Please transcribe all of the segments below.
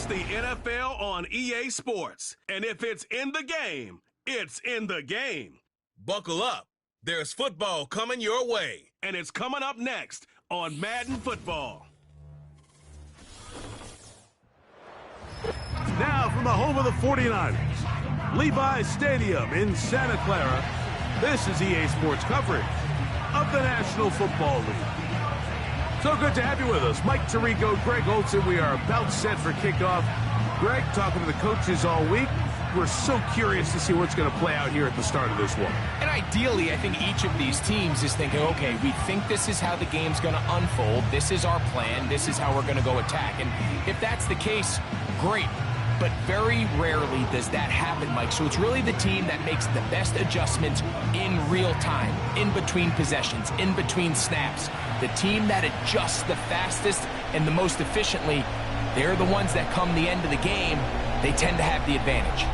the NFL on EA Sports. And if it's in the game, it's in the game. Buckle up. There's football coming your way. And it's coming up next on Madden Football. Now from the home of the 49ers, Levi's Stadium in Santa Clara, this is EA Sports coverage of the National Football League. So good to have you with us. Mike Tirico, Greg Olsen. We are about set for kickoff. Greg, talking to the coaches all week. We're so curious to see what's going to play out here at the start of this one. And ideally, I think each of these teams is thinking, okay, we think this is how the game's going to unfold. This is our plan. This is how we're going to go attack. And if that's the case, great. But very rarely does that happen, Mike. So it's really the team that makes the best adjustments in real time, in between possessions, in between snaps. The team that adjusts the fastest and the most efficiently, they're the ones that come the end of the game. They tend to have the advantage.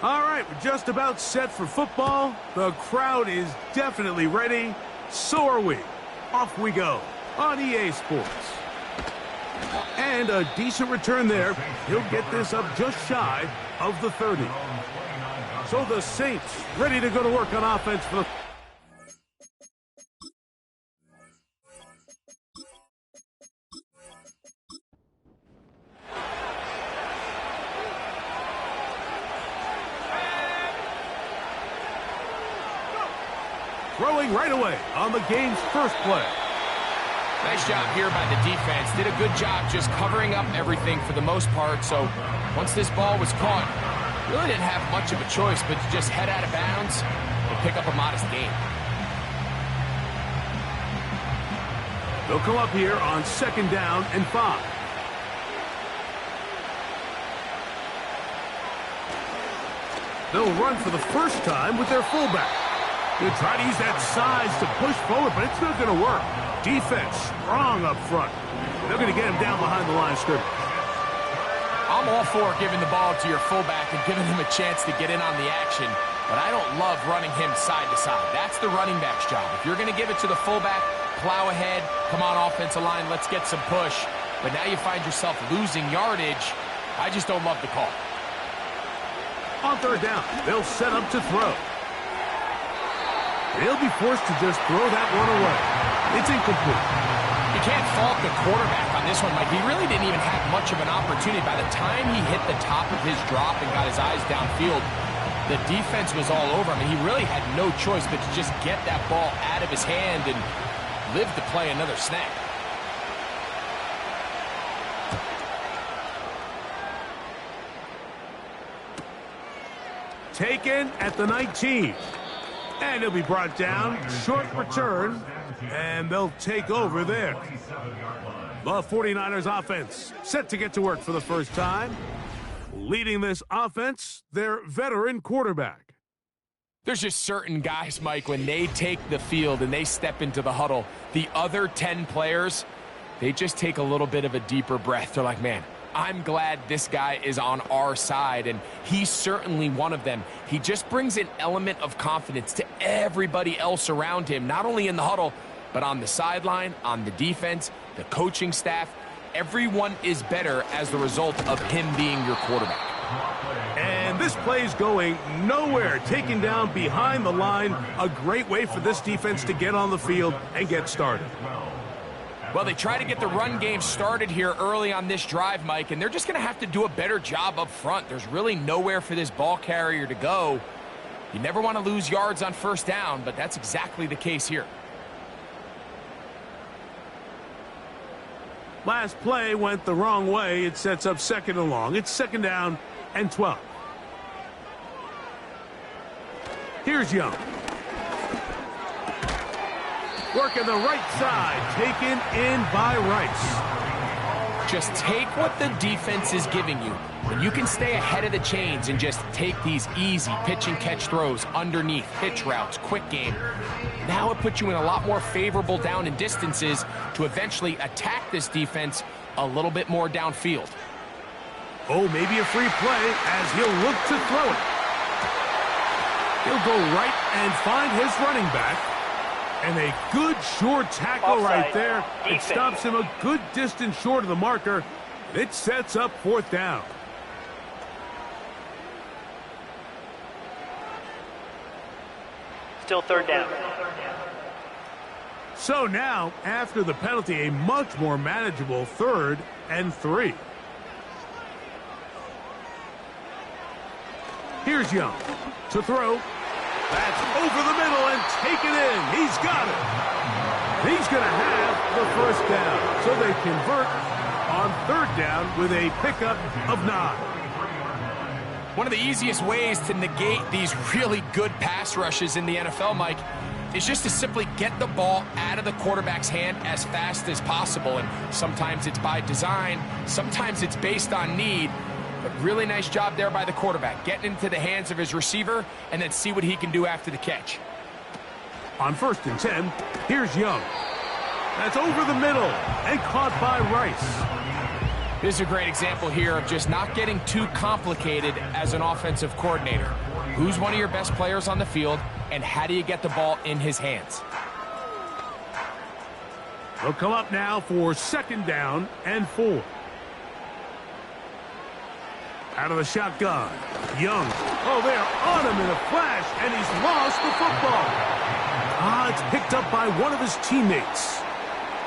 All right, we're just about set for football. The crowd is definitely ready. So are we. Off we go on EA Sports. And a decent return there. He'll get this up just shy of the 30. So the Saints ready to go to work on offense for the... Throwing right away on the game's first play. Nice job here by the defense. Did a good job just covering up everything for the most part. So once this ball was caught, really didn't have much of a choice but to just head out of bounds and pick up a modest gain. They'll come up here on 2nd down and 5. They'll run for the first time with their fullback. They'll try to use that size to push forward, but it's not going to work. Defense strong up front. They're going to get him down behind the line of scrimmage. I'm all for giving the ball to your fullback and giving him a chance to get in on the action, but I don't love running him side to side. That's the running back's job. If you're going to give it to the fullback, plow ahead, come on offensive line, let's get some push. But now you find yourself losing yardage. I just don't love the call. On 3rd down, they'll set up to throw. They'll be forced to just throw that one away. It's incomplete. You can't fault the quarterback on this one, Mike. He really didn't even have much of an opportunity. By the time he hit the top of his drop and got his eyes downfield, the defense was all over him. I mean, he really had no choice but to just get that ball out of his hand and live to play another snap. Taken at the 19. And he'll be brought down. Short return. And they'll take over there. The 49ers offense set to get to work for the first time. Leading this offense, their veteran quarterback. There's just certain guys, Mike, when they take the field and they step into the huddle, the other 10 players, they just take a little bit of a deeper breath. They're like, man, I'm glad this guy is on our side, and he's certainly one of them. He just brings an element of confidence to everybody else around him, not only in the huddle, but on the sideline, on the defense, the coaching staff. Everyone is better as the result of him being your quarterback. And This play's going nowhere. Taken down behind the line. A great way for this defense to get on the field and get started. Well, they try to get the run game started here early on this drive, Mike, and they're just going to have to do a better job up front. There's really nowhere for this ball carrier to go. You never want to lose yards on first down, but that's exactly the case here. Last play went the wrong way. It sets up second and long. It's second down and 12. Here's Young. Working the right side, taken in by Rice. Just take what the defense is giving you. And you can stay ahead of the chains and just take these easy pitch and catch throws underneath, hitch routes, quick game. Now it puts you in a lot more favorable down and distances to eventually attack this defense a little bit more downfield. Oh, maybe a free play as he'll look to throw it. He'll go right and find his running back. And a good short tackle right there. It stops him a good distance short of the marker. It sets up fourth down. Still third down. So now, after the penalty, a much more manageable 3rd and 3. Here's Young to throw. That's over the middle and taken in. He's got it. He's going to have the first down. So they convert on 3rd down with a pickup of 9. One of the easiest ways to negate these really good pass rushes in the NFL, Mike, is just to simply get the ball out of the quarterback's hand as fast as possible. And sometimes it's by design, sometimes it's based on need. But really nice job there by the quarterback, getting into the hands of his receiver and then see what he can do after the catch. On 1st and 10, here's Young. That's over the middle and caught by Rice. This is a great example here of just not getting too complicated as an offensive coordinator. Who's one of your best players on the field, and how do you get the ball in his hands? They'll come up now for 2nd down and 4. Out of the shotgun, Young. Oh, they're on him in a flash, and he's lost the football. It's picked up by one of his teammates.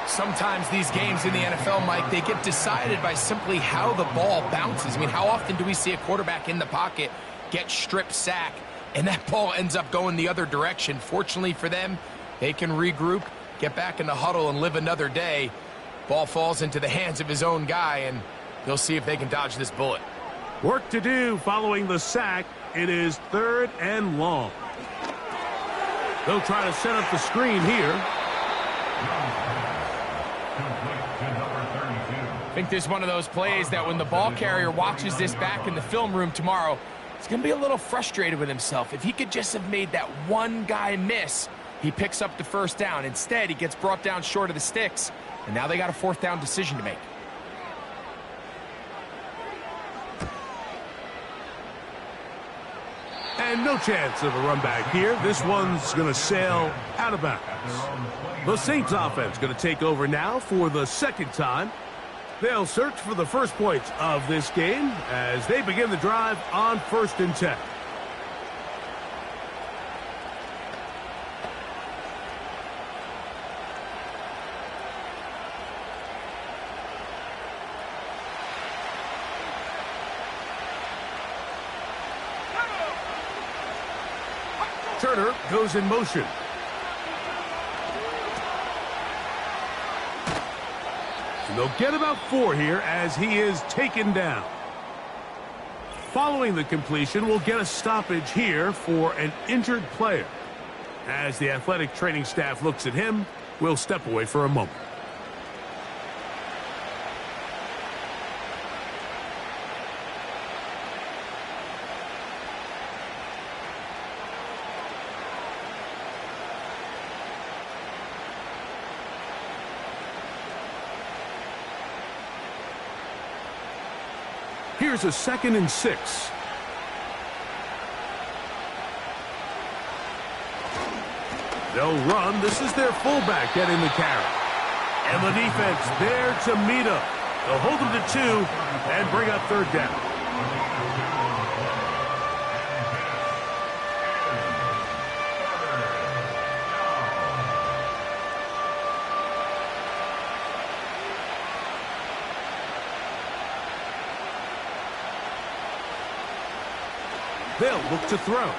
Sometimes these games in the NFL, Mike, they get decided by simply how the ball bounces. I mean, how often do we see a quarterback in the pocket get strip sack, and that ball ends up going the other direction? Fortunately for them, they can regroup, get back in the huddle, and live another day. Ball falls into the hands of his own guy, and they'll see if they can dodge this bullet. Work to do following the sack. It is 3rd and long. They'll try to set up the screen here. I think this is one of those plays that when the ball carrier watches this back in the film room tomorrow, he's going to be a little frustrated with himself. If he could just have made that one guy miss, he picks up the first down. Instead, he gets brought down short of the sticks, and now they got a 4th down decision to make. And no chance of a run back here. This one's going to sail out of bounds. The Saints offense going to take over now for the 2nd time. They'll search for the first points of this game as they begin the drive on 1st and 10. Turner goes in motion. And they'll get about 4 here as he is taken down. Following the completion, we'll get a stoppage here for an injured player. As the athletic training staff looks at him, we'll step away for a moment. Here's a 2nd and 6. They'll run. This is their fullback getting the carry. And the defense there to meet him. They'll hold him to 2 and bring up 3rd down. They'll look to throw.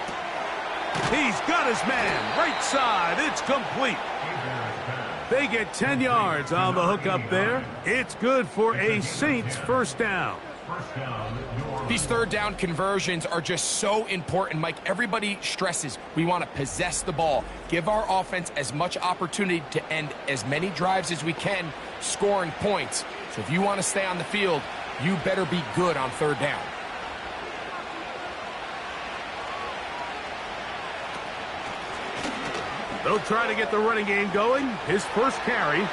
He's got his man. Right side. It's complete. They get 10 yards on the hook up there. It's good for a Saints first down. These third down conversions are just so important, Mike. Everybody stresses we want to possess the ball, give our offense as much opportunity to end as many drives as we can, scoring points. So if you want to stay on the field, you better be good on third down. They'll try to get the running game going. His first carry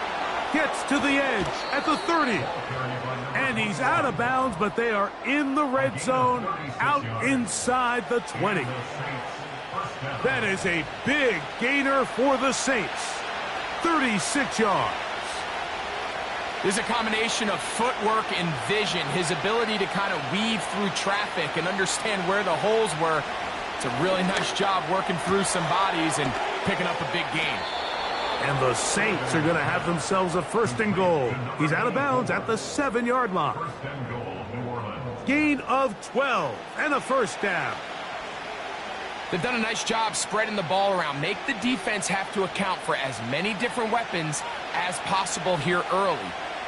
gets to the edge at the 30. And he's out of bounds, but they are in the red zone, out inside the 20. That is a big gainer for the Saints. 36 yards. There's a combination of footwork and vision, his ability to kind of weave through traffic and understand where the holes were. It's a really nice job working through some bodies and picking up a big gain. And the Saints are going to have themselves a first and goal. He's out of bounds at the 7-yard line. Gain of 12 and a first down. They've done a nice job spreading the ball around. Make the defense have to account for as many different weapons as possible here early.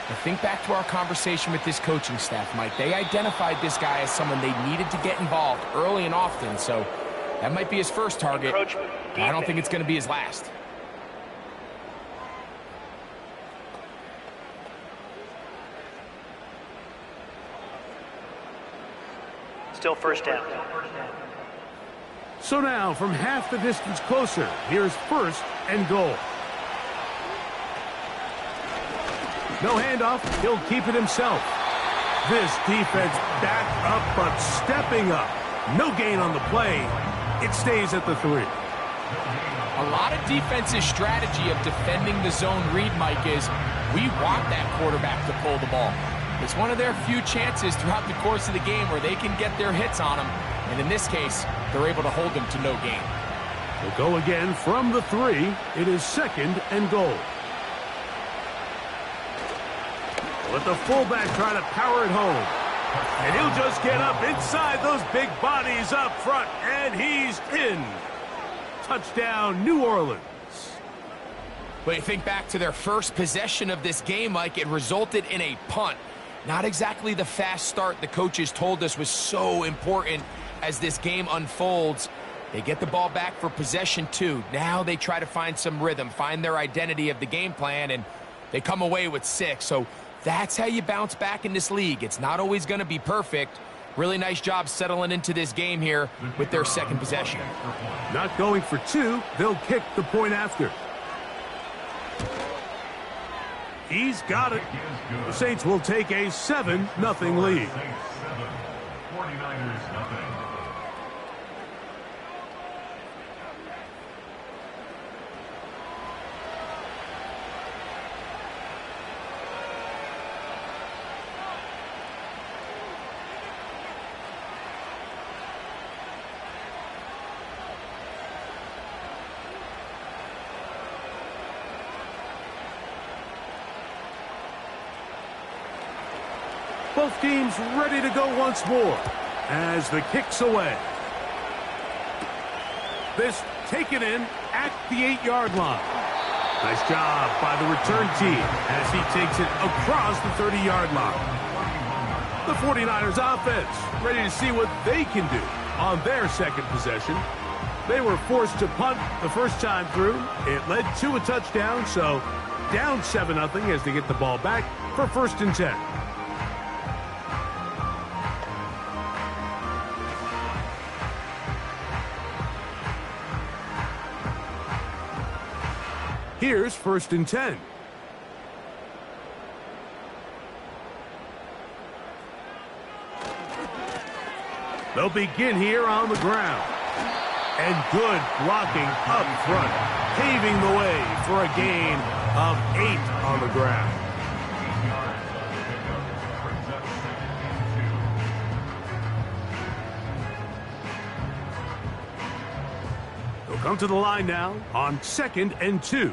Now think back to our conversation with this coaching staff, Mike. They identified this guy as someone they needed to get involved early and often, so that might be his first target. I don't think it's going to be his last. Still first down. So now, from half the distance closer, here's first and goal. No handoff. He'll keep it himself. This defense back up, but stepping up. No gain on the play. It stays at the 3. A lot of defense's strategy of defending the zone read, Mike, is we want that quarterback to pull the ball. It's one of their few chances throughout the course of the game where they can get their hits on them. And in this case, they're able to hold them to no gain. We'll go again from the 3. It is second and goal. Let the fullback try to power it home. And he'll just get up inside those big bodies up front. And he's in. Touchdown, New Orleans. But you think back to their first possession of this game, Mike, it resulted in a punt. Not exactly the fast start the coaches told us was so important as this game unfolds. They get the ball back for possession 2. Now they try to find some rhythm, find their identity of the game plan, and they come away with 6. So that's how you bounce back in this league. It's not always going to be perfect. Really nice job settling into this game here with their second possession. Not going for 2. They'll kick the point after. He's got it. The Saints will take a 7-0 lead. Both teams ready to go once more as the kick's away. This taken in at the 8-yard line. Nice job by the return team as he takes it across the 30-yard line. The 49ers offense ready to see what they can do on their second possession. They were forced to punt the first time through. It led to a touchdown, so down 7-0 as they get the ball back for first and 10. Here's first and 10. They'll begin here on the ground. And good blocking up front, paving the way for a gain of 8 on the ground. They'll come to the line now on 2nd and 2.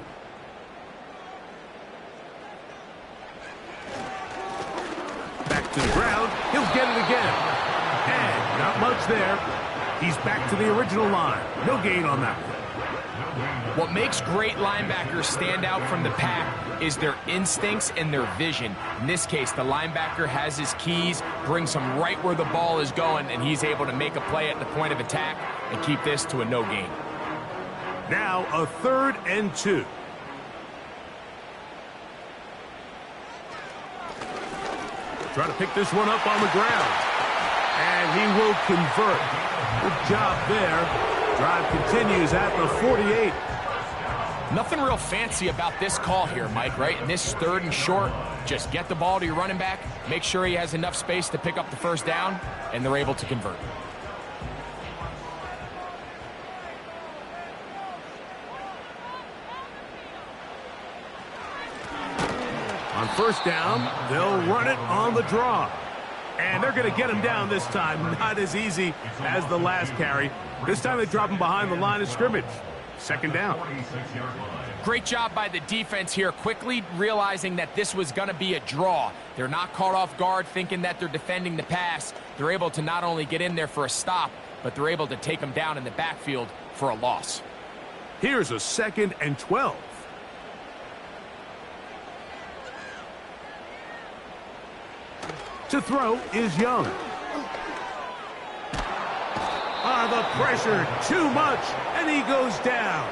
Back to the ground. He'll get it again. And not much there. He's back to the original line. No gain on that one. What makes great linebackers stand out from the pack is their instincts and their vision. In this case, the linebacker has his keys, brings him right where the ball is going, and he's able to make a play at the point of attack and keep this to a no gain. Now a 3rd and 2. Try to pick this one up on the ground. And he will convert. Good job there. Drive continues at the 48. Nothing real fancy about this call here, Mike, right? In this 3rd and short, just get the ball to your running back, make sure he has enough space to pick up the first down, and they're able to convert. On first down, they'll run it on the draw. And they're going to get him down this time. Not as easy as the last carry. This time they drop him behind the line of scrimmage. 2nd down. Great job by the defense here, quickly realizing that this was going to be a draw. They're not caught off guard thinking that they're defending the pass. They're able to not only get in there for a stop, but they're able to take him down in the backfield for a loss. Here's a 2nd and 12. To throw is Young. The pressure, too much, and he goes down.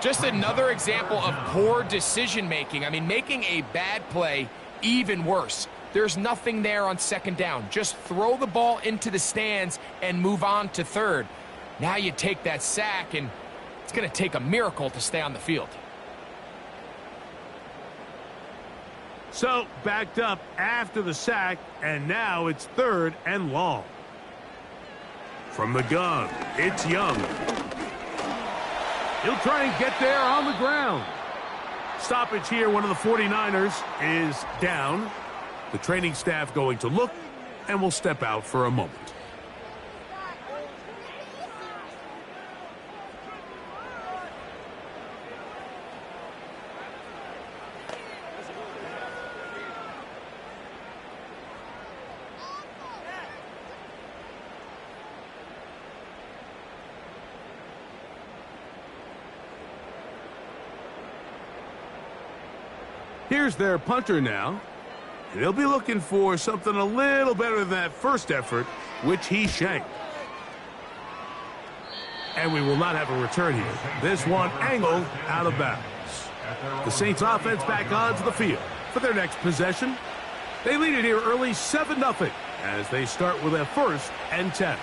Just another example of poor decision-making. I mean, making a bad play even worse. There's nothing there on 2nd down. Just throw the ball into the stands and move on to 3rd. Now you take that sack, and it's going to take a miracle to stay on the field. So, backed up after the sack, and now it's 3rd and long. From the gun, it's Young. He'll try and get there on the ground. Stoppage here, one of the 49ers is down. The training staff going to look, and will step out for a moment. Here's their punter now. And they'll be looking for something a little better than that first effort, which he shanked. And we will not have a return here. This one angled out of bounds. The Saints offense back onto the field for their next possession. They lead it here early 7-0 as they start with a 1st and 10.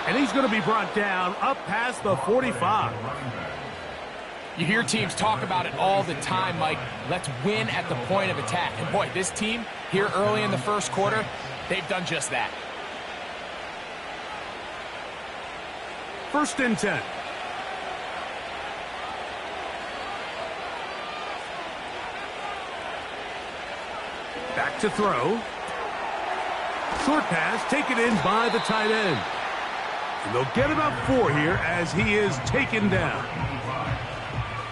And he's going to be brought down up past the 45. You hear teams talk about it all the time, Mike. Let's win at the point of attack. And boy, this team here early in the 1st quarter, they've done just that. 1st and 10. Back to throw. Short pass taken in by the tight end. And they'll get about 4 here as he is taken down.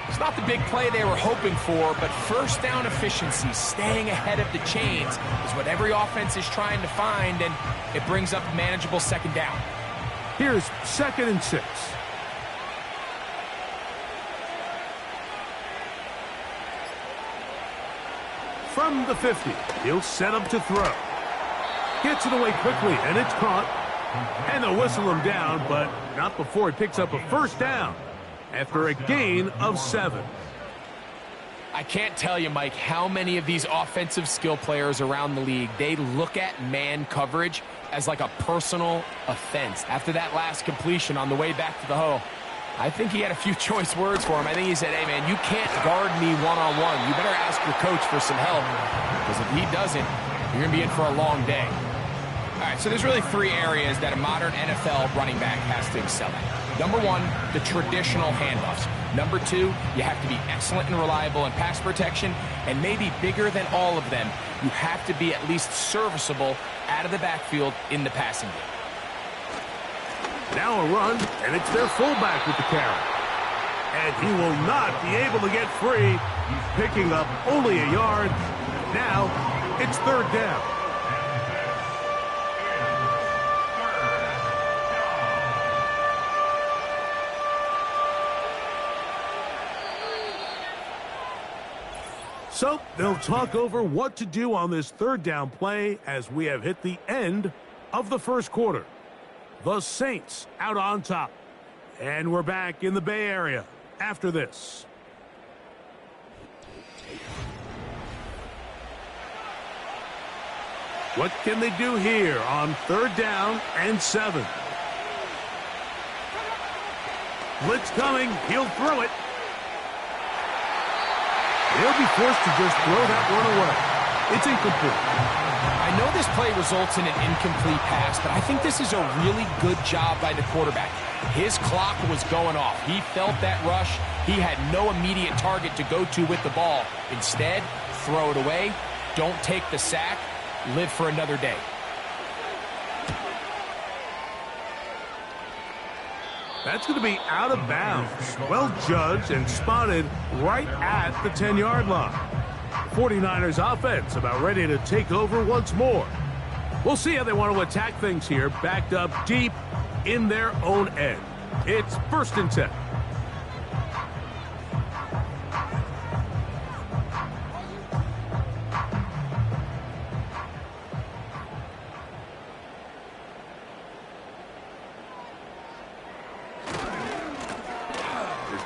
It's not the big play they were hoping for, but first down efficiency, staying ahead of the chains, is what every offense is trying to find, and it brings up a manageable 2nd down. Here's 2nd and 6. From the 50, he'll set up to throw. Gets it away quickly, and it's caught. And they'll whistle him down, but not before he picks up a 1st down after a gain of 7. I can't tell you, Mike, how many of these offensive skill players around the league, they look at man coverage as like a personal offense. After that last completion on the way back to the huddle, I think he had a few choice words for him. I think he said, hey, man, you can't guard me one-on-one. You better ask your coach for some help, because if he doesn't, you're going to be in for a long day. All right, so there's really 3 areas that a modern NFL running back has to excel at. Number one, the traditional handoffs. Number two, you have to be excellent and reliable in pass protection, and maybe bigger than all of them, you have to be at least serviceable out of the backfield in the passing game. Now a run, and it's their fullback with the carry. And he will not be able to get free, picking up only a yard. Now it's third down. So they'll talk over what to do on this third down play as we have hit the end of the first quarter. The Saints out on top. And we're back in the Bay Area after this. What can they do here on third down and 7? Blitz coming. He'll throw it. He'll be forced to just throw that one away. It's incomplete. I know this play results in an incomplete pass, but I think this is a really good job by the quarterback. His clock was going off. He felt that rush. He had no immediate target to go to with the ball. Instead, throw it away. Don't take the sack. Live for another day. That's going to be out of bounds. Well judged and spotted right at the 10-yard line. 49ers offense about ready to take over once more. We'll see how they want to attack things here, backed up deep in their own end. It's 1st and 10.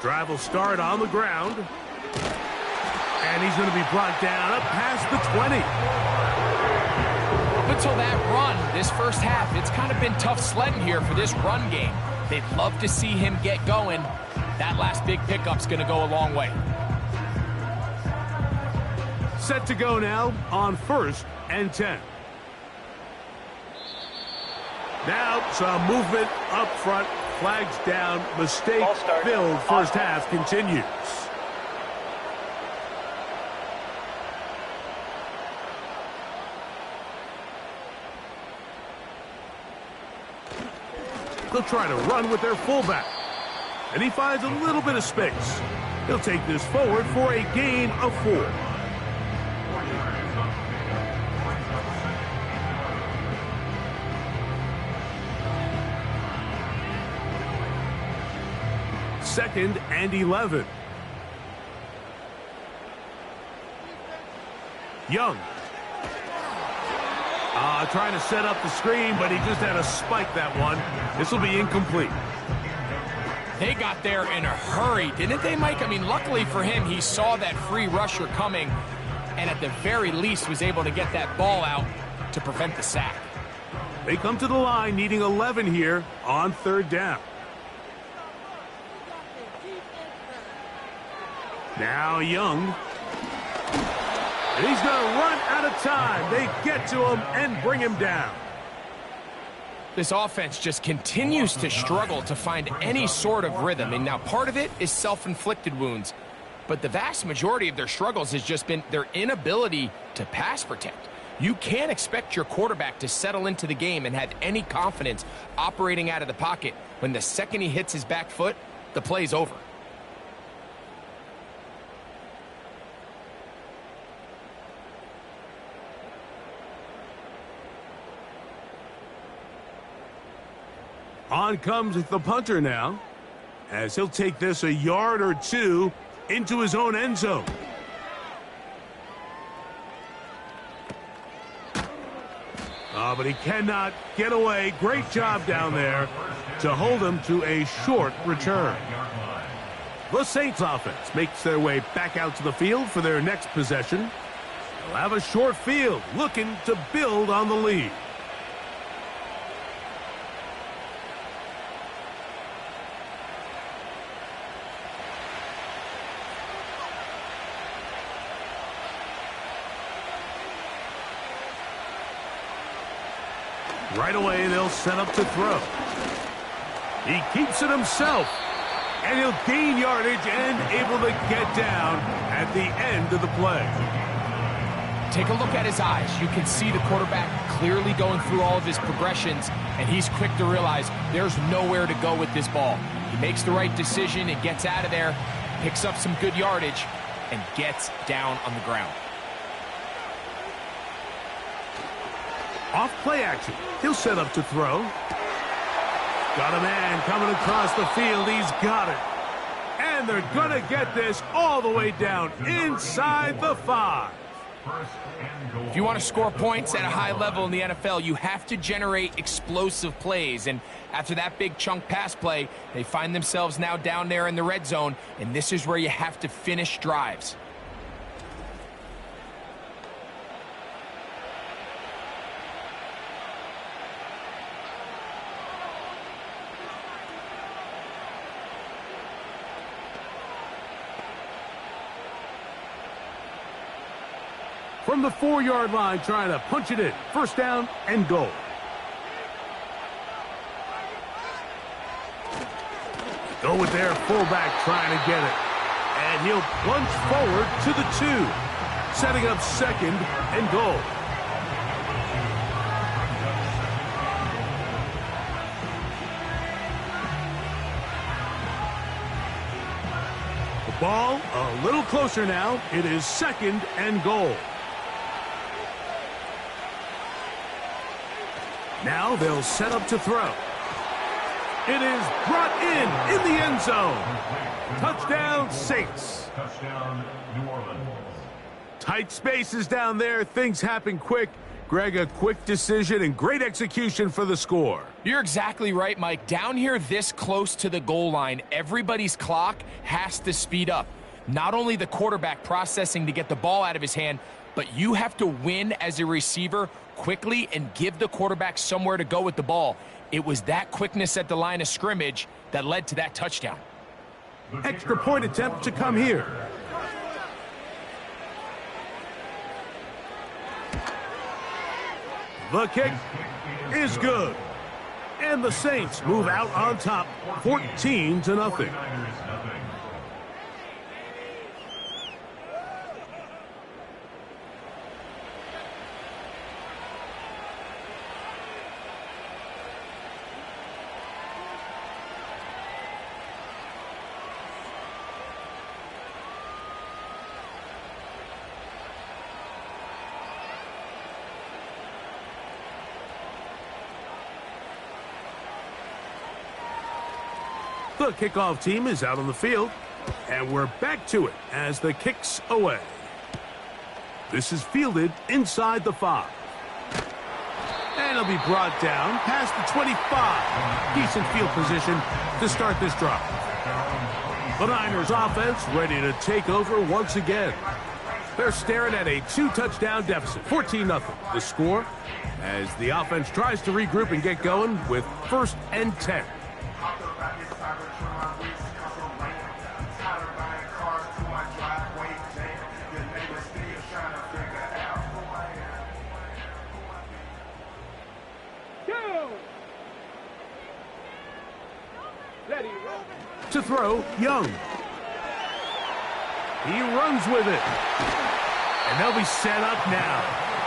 Drive will start on the ground. And he's going to be brought down up past the 20. Up until that run, this first half, it's kind of been tough sledding here for this run game. They'd love to see him get going. That last big pickup's going to go a long way. Set to go now on 1st and 10. Now some movement up front. Flags down. Mistake-filled first half continues. They'll try to run with their fullback. And he finds a little bit of space. He'll take this forward for a gain of 4. Second and 11. Young. Trying to set up the screen, but he just had to spike that one. This will be incomplete. They got there in a hurry, didn't they, Mike? I mean, luckily for him, he saw that free rusher coming, and at the very least was able to get that ball out to prevent the sack. They come to the line needing 11 here on third down. Now Young. And he's going to run out of time. They get to him and bring him down. This offense just continues to struggle to find any sort of rhythm. And now part of it is self-inflicted wounds. But the vast majority of their struggles has just been their inability to pass protect. You can't expect your quarterback to settle into the game and have any confidence operating out of the pocket when the second he hits his back foot, the play's over. On comes the punter now, as he'll take this a yard or two into his own end zone. But he cannot get away. Great job down there to hold him to a short return. The Saints offense makes their way back out to the field for their next possession. They'll have a short field looking to build on the lead. Right away, they'll set up to throw. He keeps it himself. And he'll gain yardage and able to get down at the end of the play. Take a look at his eyes. You can see the quarterback clearly going through all of his progressions, and he's quick to realize there's nowhere to go with this ball. He makes the right decision and gets out of there, picks up some good yardage, and gets down on the ground. Off play action. He'll set up to throw. Got a man coming across the field. He's got it. And they're going to get this all the way down inside the 5. If you want to score points at a high level in the NFL, you have to generate explosive plays. And after that big chunk pass play, they find themselves now down there in the red zone. And this is where you have to finish drives. From the 4-yard line, trying to punch it in. First down and goal. Go with their fullback trying to get it. And he'll plunge forward to the 2. Setting up second and goal. The ball a little closer now. It is second and goal. Now they'll set up to throw. It is brought in the end zone. Touchdown, Saints. Touchdown, New Orleans. Tight spaces down there. Things happen quick. Greg, a quick decision and great execution for the score. You're exactly right, Mike. Down here this close to the goal line, everybody's clock has to speed up. Not only the quarterback processing to get the ball out of his hand, but you have to win as a receiver quickly and give the quarterback somewhere to go with the ball. It was that quickness at the line of scrimmage that led to that touchdown. Extra point attempt to come here. The kick is good. And the Saints move out on top, 14-0. The kickoff team is out on the field, and we're back to it as the kick's away. This is fielded inside the 5. And it'll be brought down past the 25. Decent field position to start this drive. The Niners offense ready to take over once again. They're staring at a 2-touchdown deficit, 14-0. The score as the offense tries to regroup and get going with 1st and 10. To throw, Young. He runs with it. And they'll be set up now.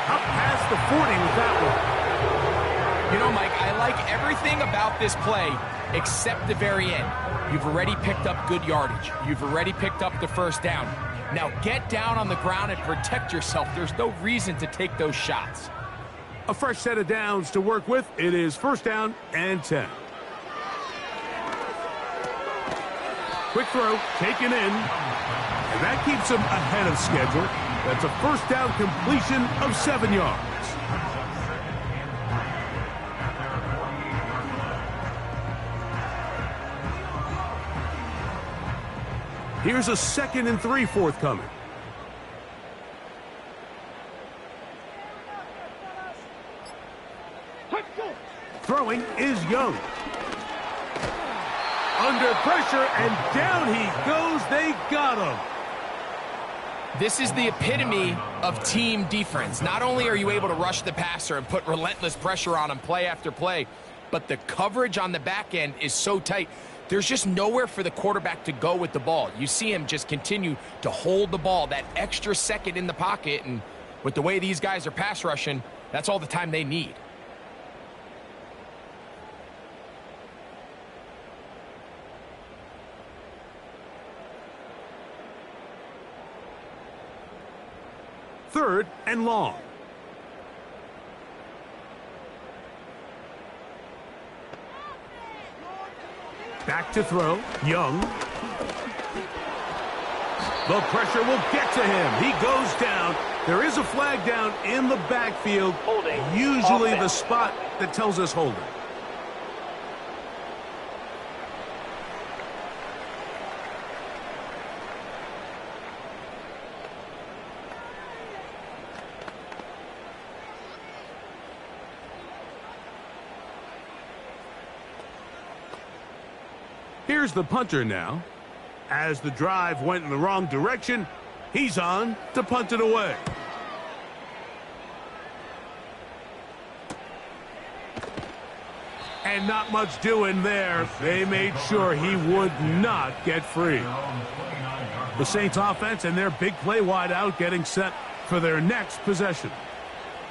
Up past the 40 with that one. You know, Mike, I like everything about this play except the very end. You've already picked up good yardage. You've already picked up the first down. Now get down on the ground and protect yourself. There's no reason to take those shots. A fresh set of downs to work with. It is 1st down and 10. Quick throw, taken in, and that keeps him ahead of schedule. That's a 1st down completion of 7 yards. Here's a 2nd and 3 forthcoming. Throwing is Young. Under pressure, and down he goes. They got him. This is the epitome of team defense. Not only are you able to rush the passer and put relentless pressure on him play after play, but the coverage on the back end is so tight. There's just nowhere for the quarterback to go with the ball. You see him just continue to hold the ball that extra second in the pocket, and with the way these guys are pass rushing, that's all the time they need. Third and long. Back to throw. Young. The pressure will get to him. He goes down. There is a flag down in the backfield. Holding. Usually the Offense. spot that tells us holding. Here's the punter now. As the drive went in the wrong direction, he's on to punt it away. And not much doing there. They made sure he would not get free. The Saints offense and their big play wide out getting set for their next possession.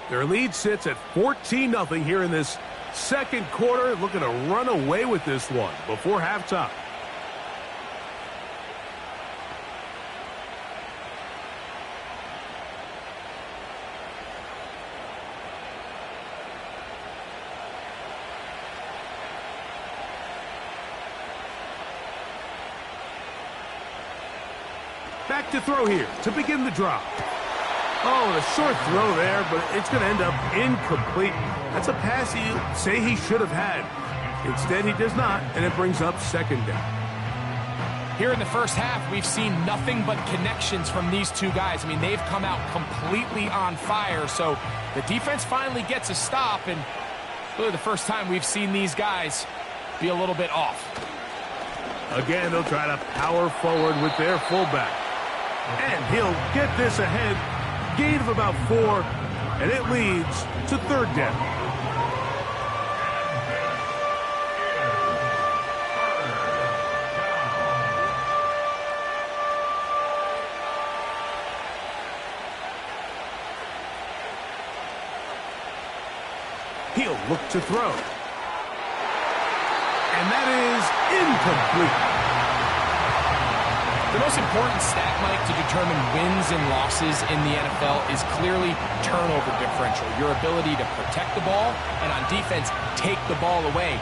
Their lead sits at 14-0 here in this second quarter, looking to run away with this one before halftime. Back to throw here to begin the drive. Oh, a short throw there, but it's going to end up incomplete. That's a pass you say he should have had. Instead, he does not, and it brings up second down. Here in the first half, we've seen nothing but connections from these two guys. I mean, they've come out completely on fire, so the defense finally gets a stop, and really the first time we've seen these guys be a little bit off. Again, they'll try to power forward with their fullback. And he'll get this ahead. Gain of about 4, and it leads to third down. He'll look to throw. And that is incomplete. The most important stat, Mike, to determine wins and losses in the NFL is clearly turnover differential, your ability to protect the ball and on defense take the ball away.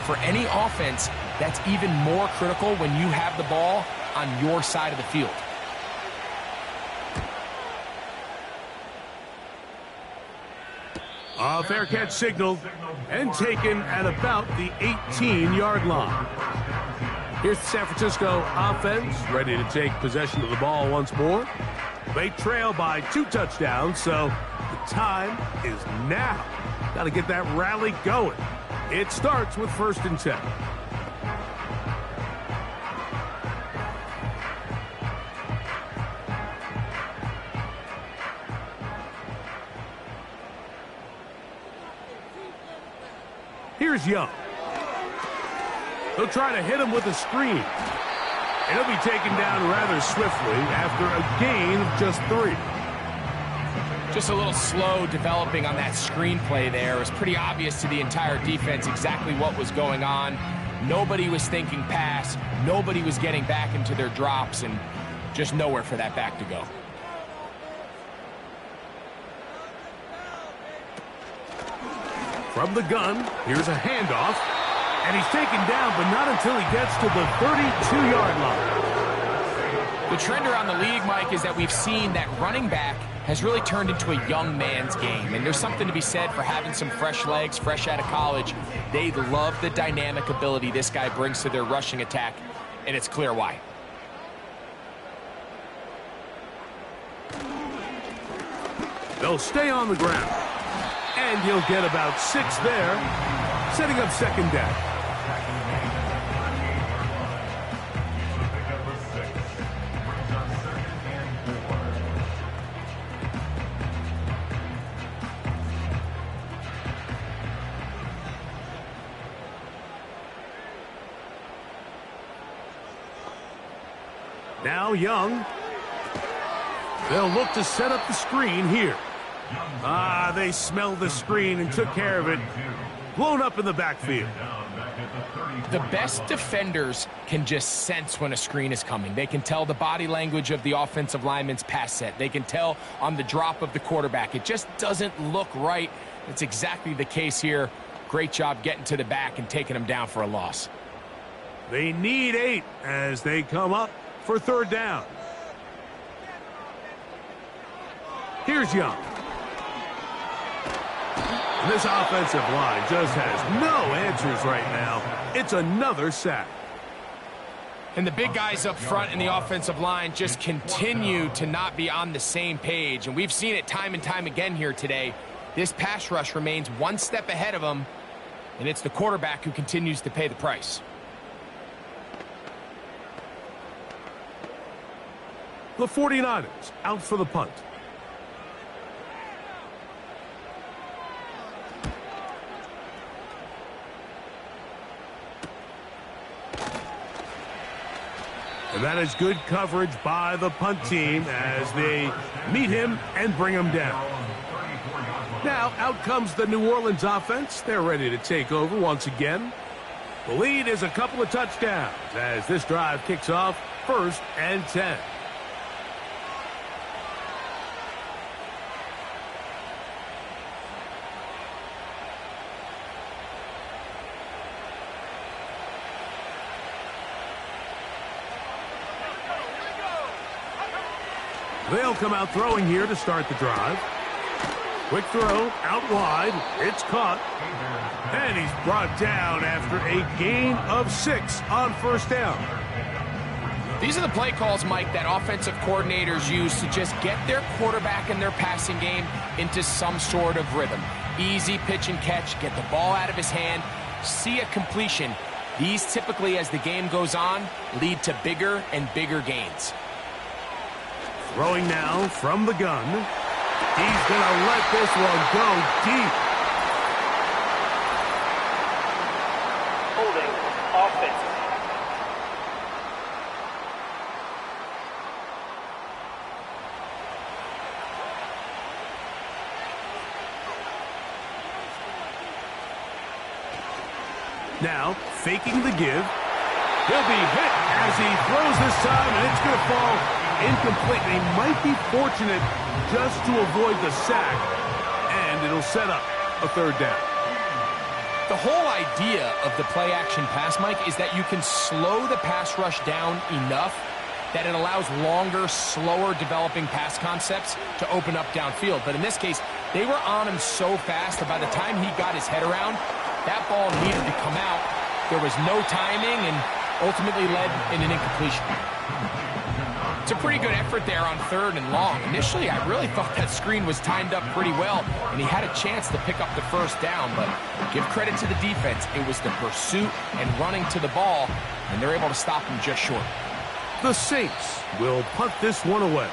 For any offense, that's even more critical when you have the ball on your side of the field. A fair catch signaled and taken at about the 18-yard line. Here's the San Francisco offense, ready to take possession of the ball once more. They trail by 2 touchdowns, so the time is now. Got to get that rally going. It starts with 1st and 10. Here's Young. They'll try to hit him with a screen. And he'll be taken down rather swiftly after a gain of just 3. Just a little slow developing on that screenplay there. It was pretty obvious to the entire defense exactly what was going on. Nobody was thinking pass. Nobody was getting back into their drops, and just nowhere for that back to go. From the gun, here's a handoff. And he's taken down, but not until he gets to the 32-yard line. The trend around the league, Mike, is that we've seen that running back has really turned into a young man's game. And there's something to be said for having some fresh legs, fresh out of college. They love the dynamic ability this guy brings to their rushing attack, and it's clear why. They'll stay on the ground. And he'll get about 6 there, setting up second down. Now Young. They'll look to set up the screen here. They smelled the screen and took care of it. Blown up in the backfield. The best defenders can just sense when a screen is coming. They can tell the body language of the offensive lineman's pass set. They can tell on the drop of the quarterback. It just doesn't look right. It's exactly the case here. Great job getting to the back and taking them down for a loss. They need 8 as they come up for 3rd down. Here's Young. And this offensive line just has no answers right now. It's another sack. And the big guys up front in the offensive line just continue to not be on the same page. And we've seen it time and time again here today. This pass rush remains one step ahead of them, and it's the quarterback who continues to pay the price. The 49ers out for the punt. And that is good coverage by the punt team as they meet him and bring him down. Now, out comes the New Orleans offense. They're ready to take over once again. The lead is a couple of touchdowns as this drive kicks off 1st and 10. They'll come out throwing here to start the drive. Quick throw, out wide. It's caught. And he's brought down after a gain of 6 on 1st down. These are the play calls, Mike, that offensive coordinators use to just get their quarterback and their passing game into some sort of rhythm. Easy pitch and catch, get the ball out of his hand, see a completion. These typically, as the game goes on, lead to bigger and bigger gains. Throwing now from the gun. He's going to let this one go deep. Holding offense. Now, faking the give. He'll be hit as he throws this time, and it's going to fall incomplete. They might be fortunate just to avoid the sack, and it'll set up a 3rd down. The whole idea of the play-action pass, Mike, is that you can slow the pass rush down enough that it allows longer, slower developing pass concepts to open up downfield. But in this case, they were on him so fast that by the time he got his head around, that ball needed to come out. There was no timing and ultimately led in an incompletion. It's a pretty good effort there on 3rd and long. Initially, I really thought that screen was timed up pretty well, and he had a chance to pick up the 1st down, but give credit to the defense. It was the pursuit and running to the ball, and they're able to stop him just short. The Saints will punt this one away.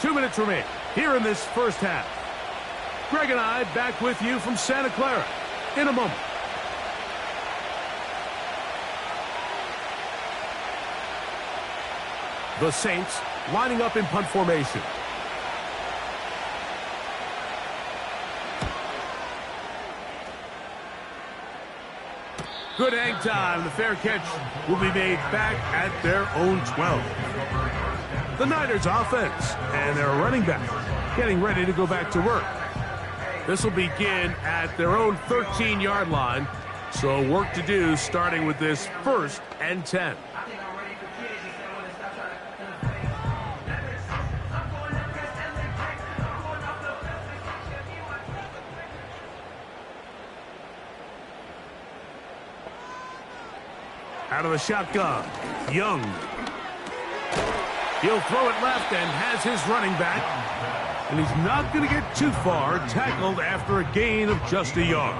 2 minutes remain here in this 1st half. Greg and I back with you from Santa Clara in a moment. The Saints lining up in punt formation. Good hang time. The fair catch will be made back at their own 12. The Niners offense and their running back getting ready to go back to work. This will begin at their own 13-yard line. So work to do starting with this 1st and 10. Out of the shotgun, Young. He'll throw it left and has his running back. And he's not going to get too far, tackled after a gain of just a yard.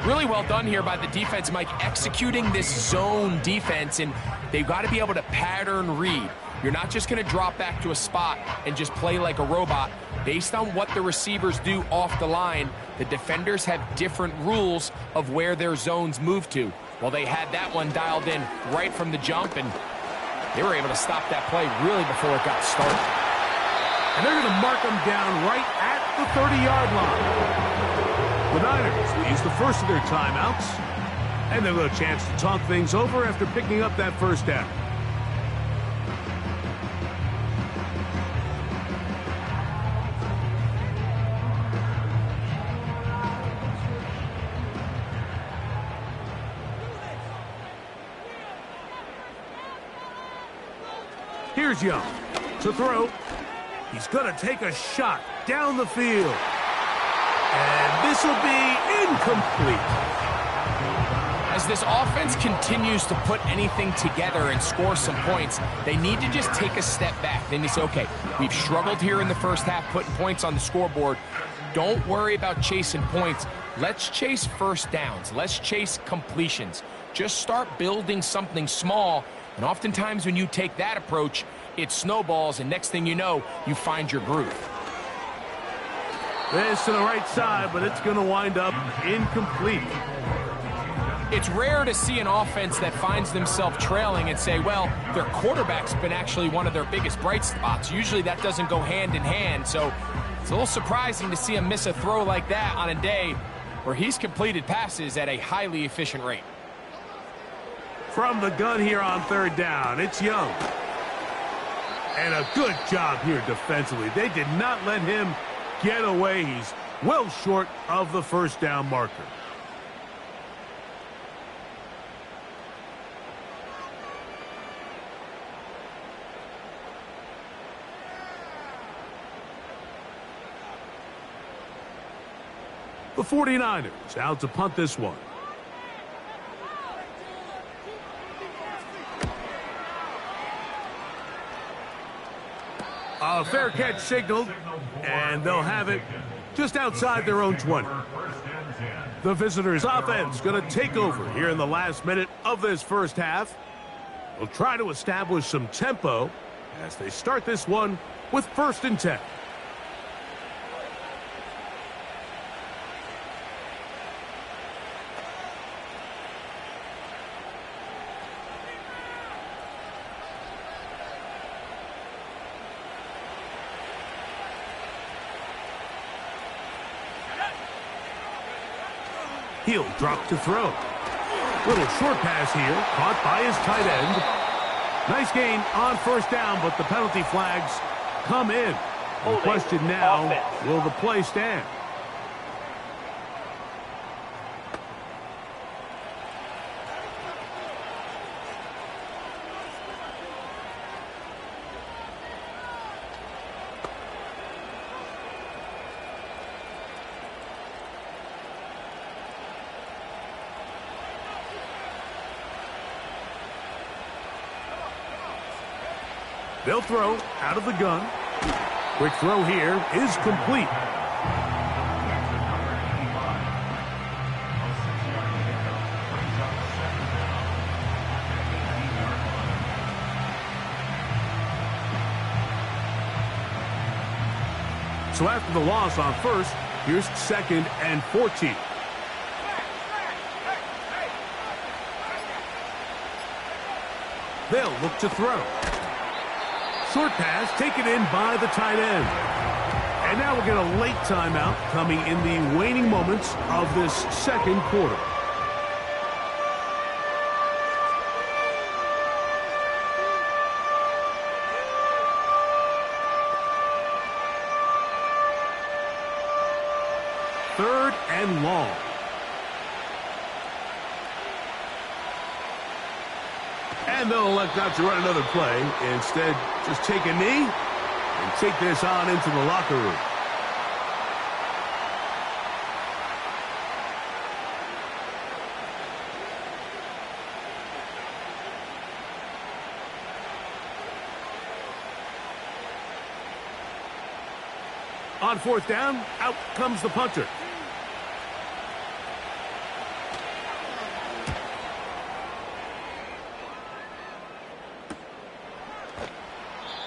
Really well done here by the defense, Mike, executing this zone defense, and they've got to be able to pattern read. You're not just going to drop back to a spot and just play like a robot. Based on what the receivers do off the line, the defenders have different rules of where their zones move to. Well, they had that one dialed in right from the jump, and They were able to stop that play really before it got started. And they're going to mark them down right at the 30-yard line. The Niners will use the first of their timeouts, and they'll have a chance to talk things over after picking up that first down. Here's Young to throw. He's going to take a shot down the field. And this will be incomplete. As this offense continues to put anything together and score some points, they need to just take a step back. Then you say, okay, we've struggled here in the first half putting points on the scoreboard. Don't worry about chasing points. Let's chase first downs. Let's chase completions. Just start building something small. And oftentimes when you take that approach, it snowballs, and next thing you know, you find your groove. This to the right side, but it's going to wind up incomplete. It's rare to see an offense that finds themselves trailing and say, well, their quarterback's been actually one of their biggest bright spots. Usually that doesn't go hand in hand, so it's a little surprising to see him miss a throw like that on a day where he's completed passes at a highly efficient rate. From the gun here on third down, it's Young. And a good job here defensively. They did not let him get away. He's well short of the first down marker. The 49ers out to punt this one. A fair catch signaled, and they'll have it just outside their own 20. The visitors' offense going to take over here in the last minute of this first half. They'll try to establish some tempo as they start this one with 1st and 10. He'll drop to throw. Little short pass here, caught by his tight end. Nice gain on first down, but the penalty flags come in. The question now, will the play stand? They'll throw out of the gun. Quick throw here is complete. So after the loss on first, here's 2nd and 14. They'll look to throw. Short pass taken in by the tight end. And now we'll get a late timeout coming in the waning moments of this second quarter. Third and long. And they'll elect not to run another play. Instead, just take a knee and take this on into the locker room. On 4th down, out comes the punter.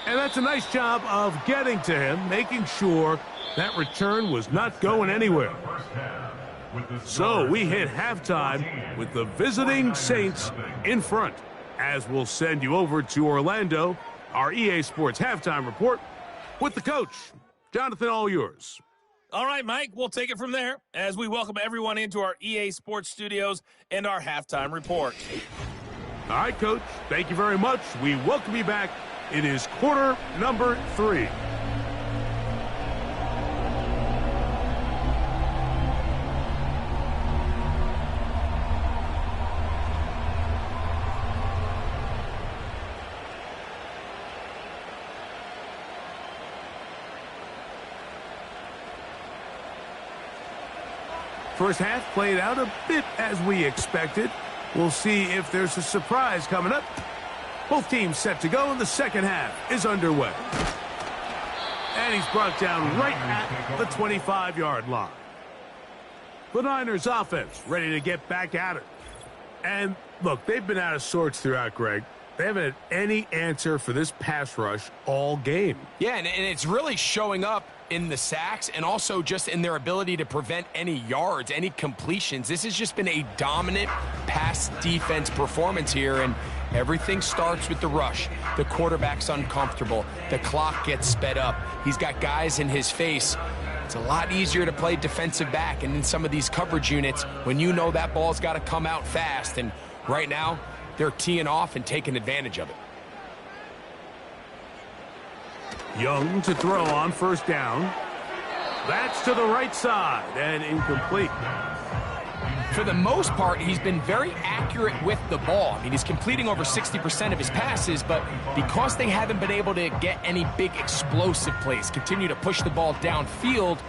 And that's a nice job of getting to him, making sure that return was not going anywhere. So we hit halftime with the visiting Saints in front. as we'll send you over to Orlando, our EA Sports Halftime Report with the coach. Jonathan, all yours. All right, Mike, we'll take it from there as we welcome everyone into our EA Sports studios and our halftime report. All right, Coach, thank you very much. We welcome you back. It is quarter number 3. First half played out a bit as we expected. We'll see if there's a surprise coming up. Both teams set to go, and the second half is underway. And he's brought down right at the 25-yard line. The Niners offense ready to get back at it. And look, they've been out of sorts throughout, Greg. They haven't had any answer for this pass rush all game. Yeah, and it's really showing up in the sacks and also just in their ability to prevent any yards, any completions. This has just been a dominant pass defense performance here, and everything starts with the rush. The quarterback's uncomfortable. The clock gets sped up. He's got guys in his face. It's a lot easier to play defensive back, and in some of these coverage units, when you know that ball's got to come out fast, and right now, they're teeing off and taking advantage of it. Young to throw on first down. That's to the right side and incomplete. For the most part, he's been very accurate with the ball. I mean, he's completing over 60% of his passes, but because they haven't been able to get any big explosive plays, continue to push the ball downfield,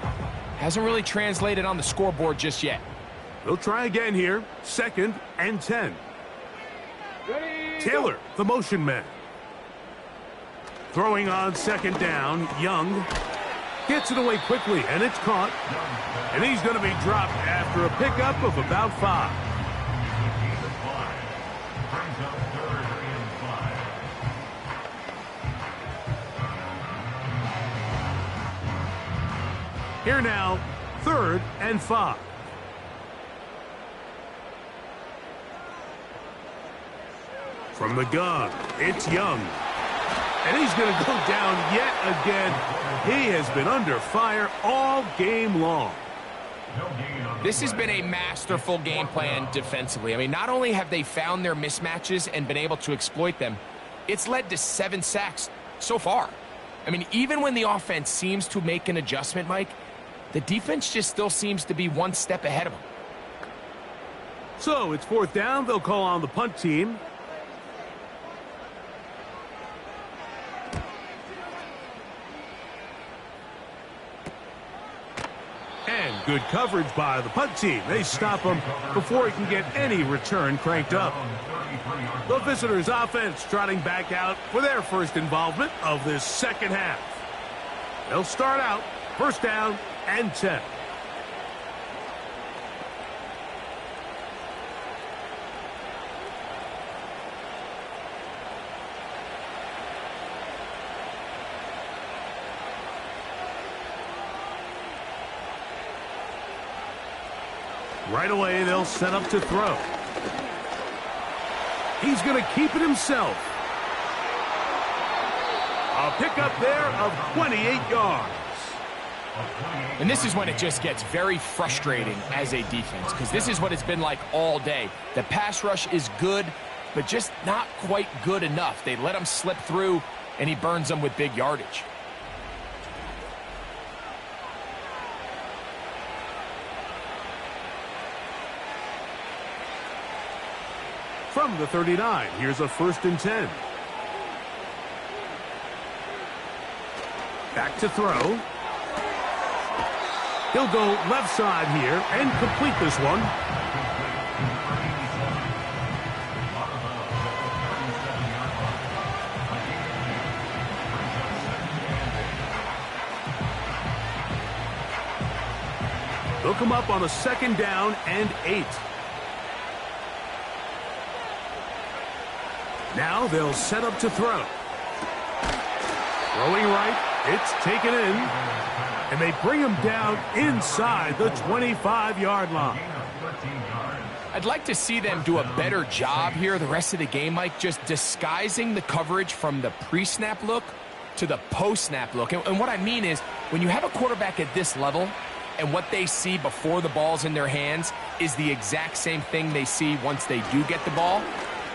hasn't really translated on the scoreboard just yet. They'll try again here. 2nd and 10. Taylor, the motion man. Throwing on second down, Young gets it away quickly, and it's caught. And he's going to be dropped after a pickup of about 5. Here now, 3rd and 5. From the gun, it's Young. And he's going to go down yet again. He has been under fire all game long. This has been a masterful game plan defensively. I mean, not only have they found their mismatches and been able to exploit them, it's led to 7 sacks so far. I mean, even when the offense seems to make an adjustment, Mike, the defense just still seems to be one step ahead of them. So it's 4th down. They'll call on the punt team. And good coverage by the punt team. They stop him before he can get any return cranked up. The visitors' offense trotting back out for their first involvement of this second half. They'll start out 1st down and 10. Right away, they'll set up to throw. He's going to keep it himself. A pickup there of 28 yards. And this is when it just gets very frustrating as a defense, because this is what it's been like all day. The pass rush is good, but just not quite good enough. They let him slip through, and he burns them with big yardage. From the 39, here's a 1st and 10. Back to throw. He'll go left side here and complete this one. They'll come up on a 2nd down and 8. Now they'll set up to throw. Throwing right, it's taken in, and they bring him down inside the 25-yard line. I'd like to see them do a better job here the rest of the game, Mike, just disguising the coverage from the pre-snap look to the post-snap look. And what I mean is, when you have a quarterback at this level and what they see before the ball's in their hands is the exact same thing they see once they do get the ball,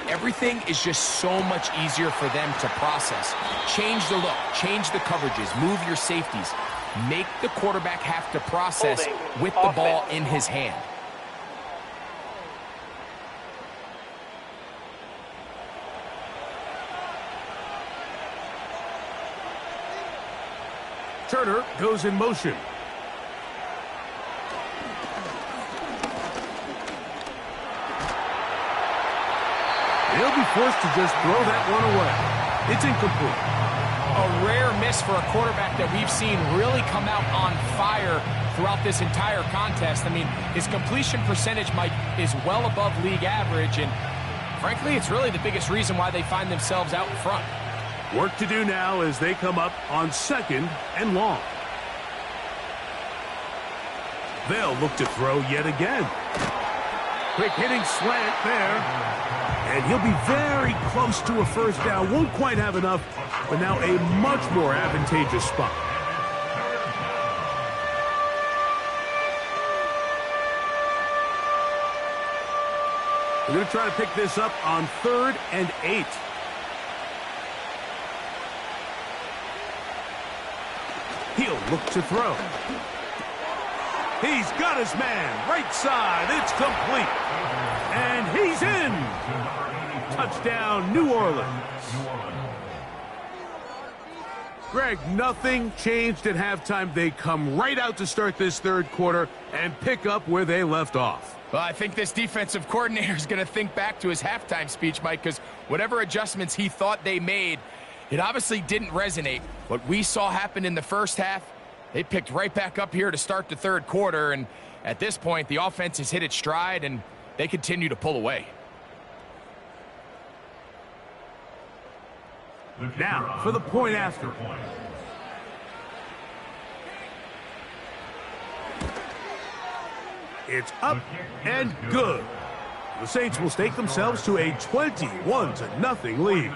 everything is just so much easier for them to process. Change the look, change the coverages, move your safeties. Make the quarterback have to process with the ball in his hand. Turner goes in motion. He'll be forced to just throw that one away. It's incomplete. A rare miss for a quarterback that we've seen really come out on fire throughout this entire contest. I mean, his completion percentage, Mike, is well above league average, and frankly, it's really the biggest reason why they find themselves out in front. Work to do now as they come up on 2nd and long. They'll look to throw yet again. Quick hitting slant there. And he'll be very close to a first down. Won't quite have enough, but now a much more advantageous spot. We're going to try to pick this up on 3rd and 8. He'll look to throw. He's got his man. Right side. It's complete. And he's in. Touchdown, New Orleans. Greg, nothing changed at halftime. They come right out to start this 3rd quarter and pick up where they left off. Well, I think this defensive coordinator is going to think back to his halftime speech, Mike, because whatever adjustments he thought they made, it obviously didn't resonate. What we saw happen in the first half, they picked right back up here to start the 3rd quarter, and at this point, the offense has hit its stride, and they continue to pull away. Now, for the point after. It's up and good. The Saints will stake themselves to a 21-0 lead.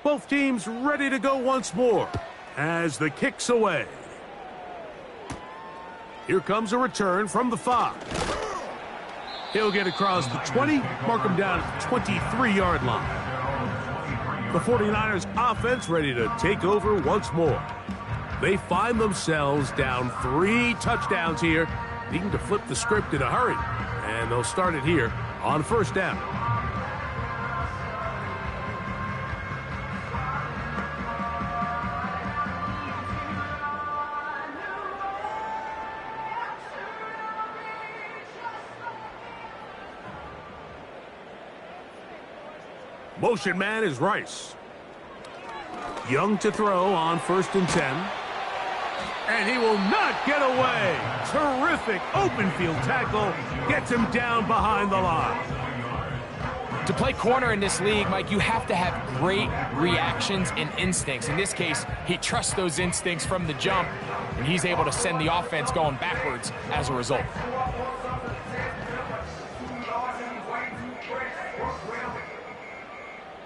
Both teams ready to go once more as the kick's away. Here comes a return from the 5. He'll get across the 20, mark him down at the 23-yard line. The 49ers offense ready to take over once more. They find themselves down 3 touchdowns here, needing to flip the script in a hurry. And they'll start it here on 1st down. Motion man is Rice. Young to throw on 1st and 10. And he will not get away. Terrific open field tackle. Gets him down behind the line. To play corner in this league, Mike, you have to have great reactions and instincts. In this case, he trusts those instincts from the jump, and he's able to send the offense going backwards as a result.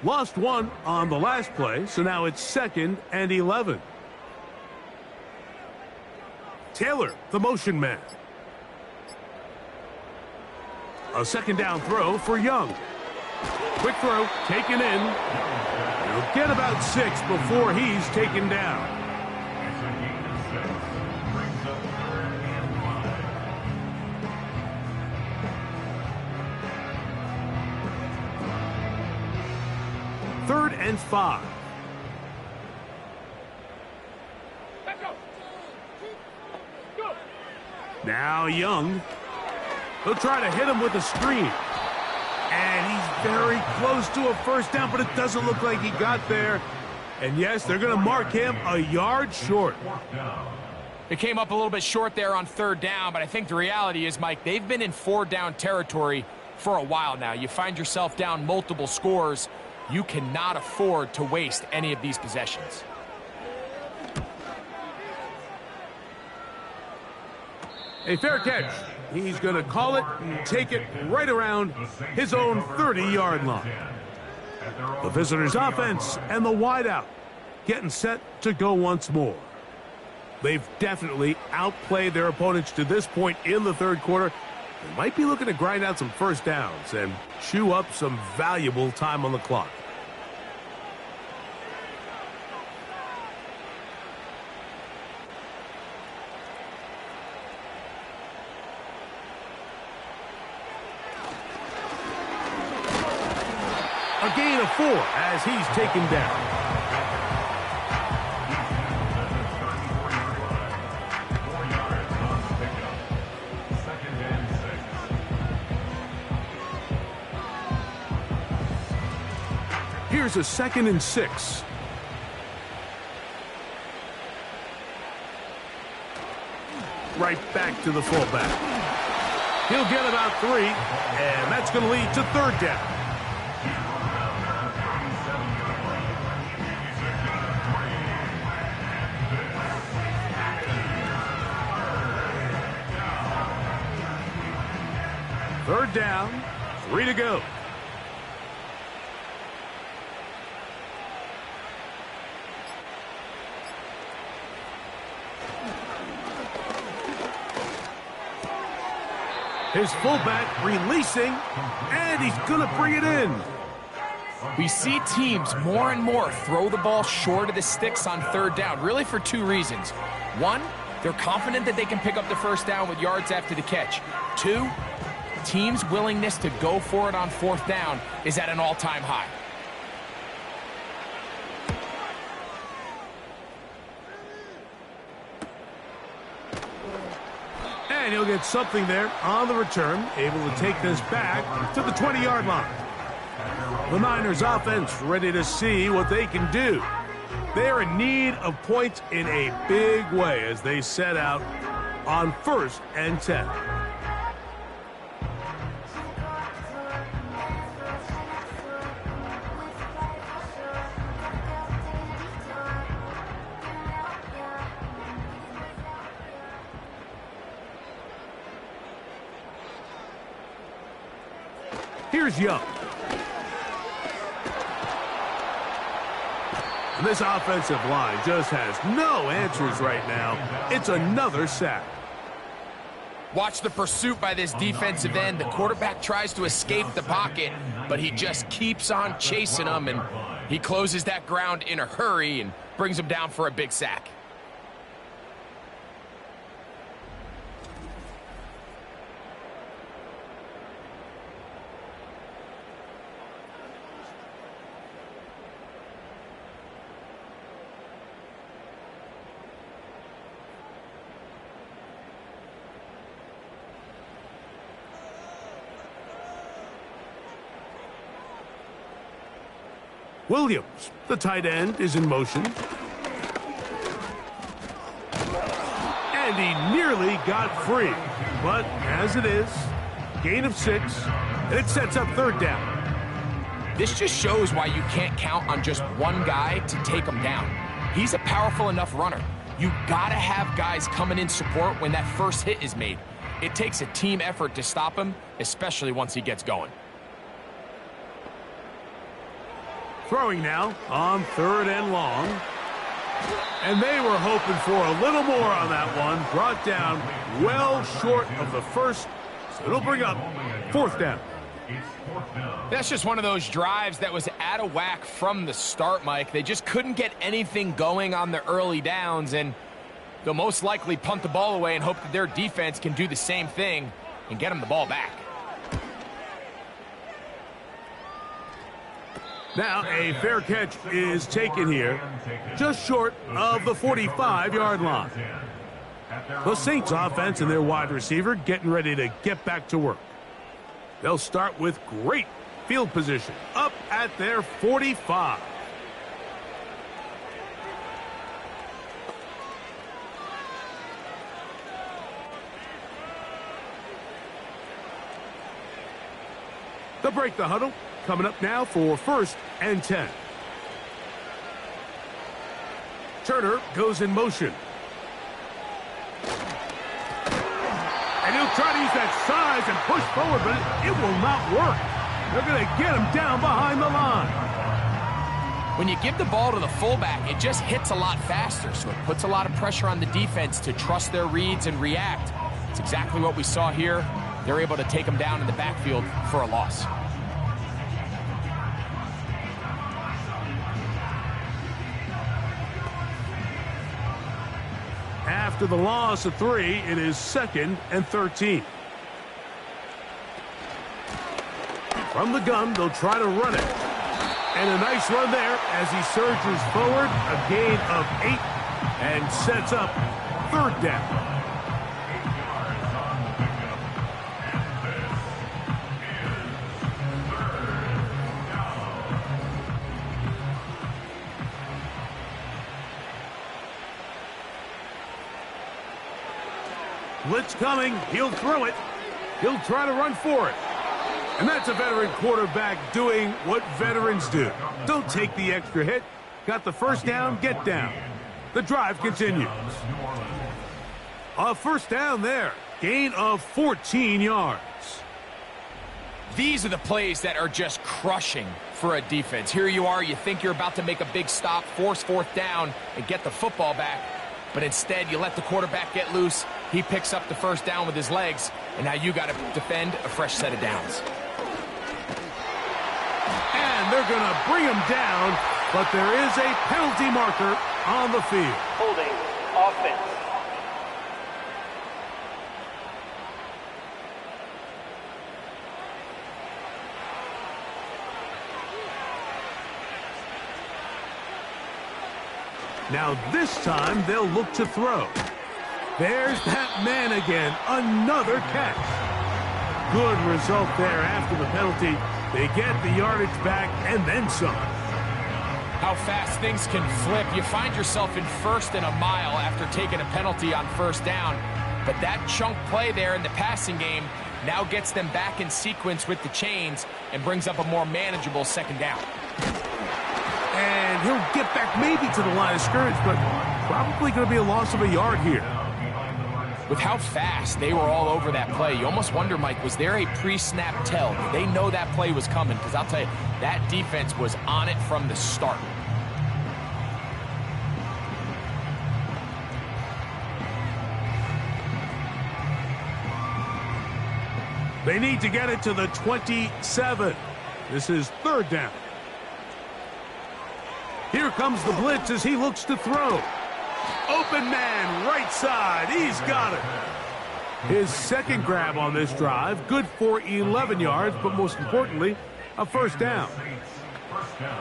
Lost 1 on the last play, so now it's 2nd and 11. Taylor, the motion man. A 2nd down throw for Young. Quick throw, taken in. He'll get about 6 before he's taken down. Third and 5. Now Young. He'll try to hit him with a screen. And he's very close to a first down, but it doesn't look like he got there. And yes, they're going to mark him a yard short. It came up a little bit short there on third down, but I think the reality is, Mike, they've been in four-down territory for a while now. You find yourself down multiple scores, you cannot afford to waste any of these possessions. A fair catch. He's going to call it and take it right around his own 30-yard line. The visitors' offense and the wideout getting set to go once more. They've definitely outplayed their opponents to this point in the third quarter. They might be looking to grind out some first downs and chew up some valuable time on the clock. A gain of 4 as he's taken down. Here's a 2nd and 6. Right back to the fullback. He'll get about 3, and that's going to lead to third down. Third down, 3 to go. His fullback releasing, and he's going to bring it in. We see teams more and more throw the ball short of the sticks on third down, really for 2 reasons. 1, they're confident that they can pick up the first down with yards after the catch. 2, teams' willingness to go for it on fourth down is at an all-time high. And he'll get something there on the return, able to take this back to the 20-yard line. The Niners offense ready to see what they can do. They're in need of points in a big way as they set out on 1st and 10. Here's Young. And this offensive line just has no answers right now. It's another sack. Watch the pursuit by this defensive end. The quarterback tries to escape the pocket, but he just keeps on chasing him, and he closes that ground in a hurry and brings him down for a big sack. Williams, the tight end, is in motion. And he nearly got free. But as it is, gain of 6, and it sets up third down. This just shows why you can't count on just one guy to take him down. He's a powerful enough runner. You gotta have guys coming in support when that first hit is made. It takes a team effort to stop him, especially once he gets going. Throwing now on 3rd and long. And they were hoping for a little more on that one. Brought down well short of the first. So it'll bring up 4th down. That's just one of those drives that was out of whack from the start, Mike. They just couldn't get anything going on the early downs, and they'll most likely punt the ball away and hope that their defense can do the same thing and get them the ball back. Now a fair catch is taken here, just short of the 45-yard line. The Saints offense and their wide receiver getting ready to get back to work. They'll start with great field position, up at their 45. They'll break the huddle. Coming up now for 1st and 10. Turner goes in motion. And he'll try to use that size and push forward, but it will not work. They're going to get him down behind the line. When you give the ball to the fullback, it just hits a lot faster, so it puts a lot of pressure on the defense to trust their reads and react. It's exactly what we saw here. They're able to take him down in the backfield for a loss. After the loss of 3, it is 2nd and 13. From the gun, they'll try to run it. And a nice run there as he surges forward, a gain of 8, and sets up 3rd down. Blitz coming. He'll throw it. He'll try to run for it. And that's a veteran quarterback doing what veterans do. Don't take the extra hit. Got the first down, get down. The drive continues. A first down there. Gain of 14 yards. These are the plays that are just crushing for a defense. Here you are, you think you're about to make a big stop, force 4th down, and get the football back. But instead, you let the quarterback get loose. He picks up the first down with his legs, and now you got to defend a fresh set of downs. And they're going to bring him down, but there is a penalty marker on the field. Holding offense. Now this time they'll look to throw. There's that man again, another catch. Good result there after the penalty. They get the yardage back and then some. How fast things can flip. You find yourself in 1st and a mile after taking a penalty on 1st down. But that chunk play there in the passing game now gets them back in sequence with the chains and brings up a more manageable 2nd down. And he'll get back maybe to the line of scrimmage, but probably going to be a loss of a yard here. With how fast they were all over that play, you almost wonder, Mike, was there a pre-snap tell? Did they know that play was coming? Because I'll tell you, that defense was on it from the start. They need to get it to the 27. This is 3rd down. Here comes the blitz as he looks to throw. Open man, right side. He's got it. His 2nd grab on this drive. Good for 11 yards, but most importantly, a first down.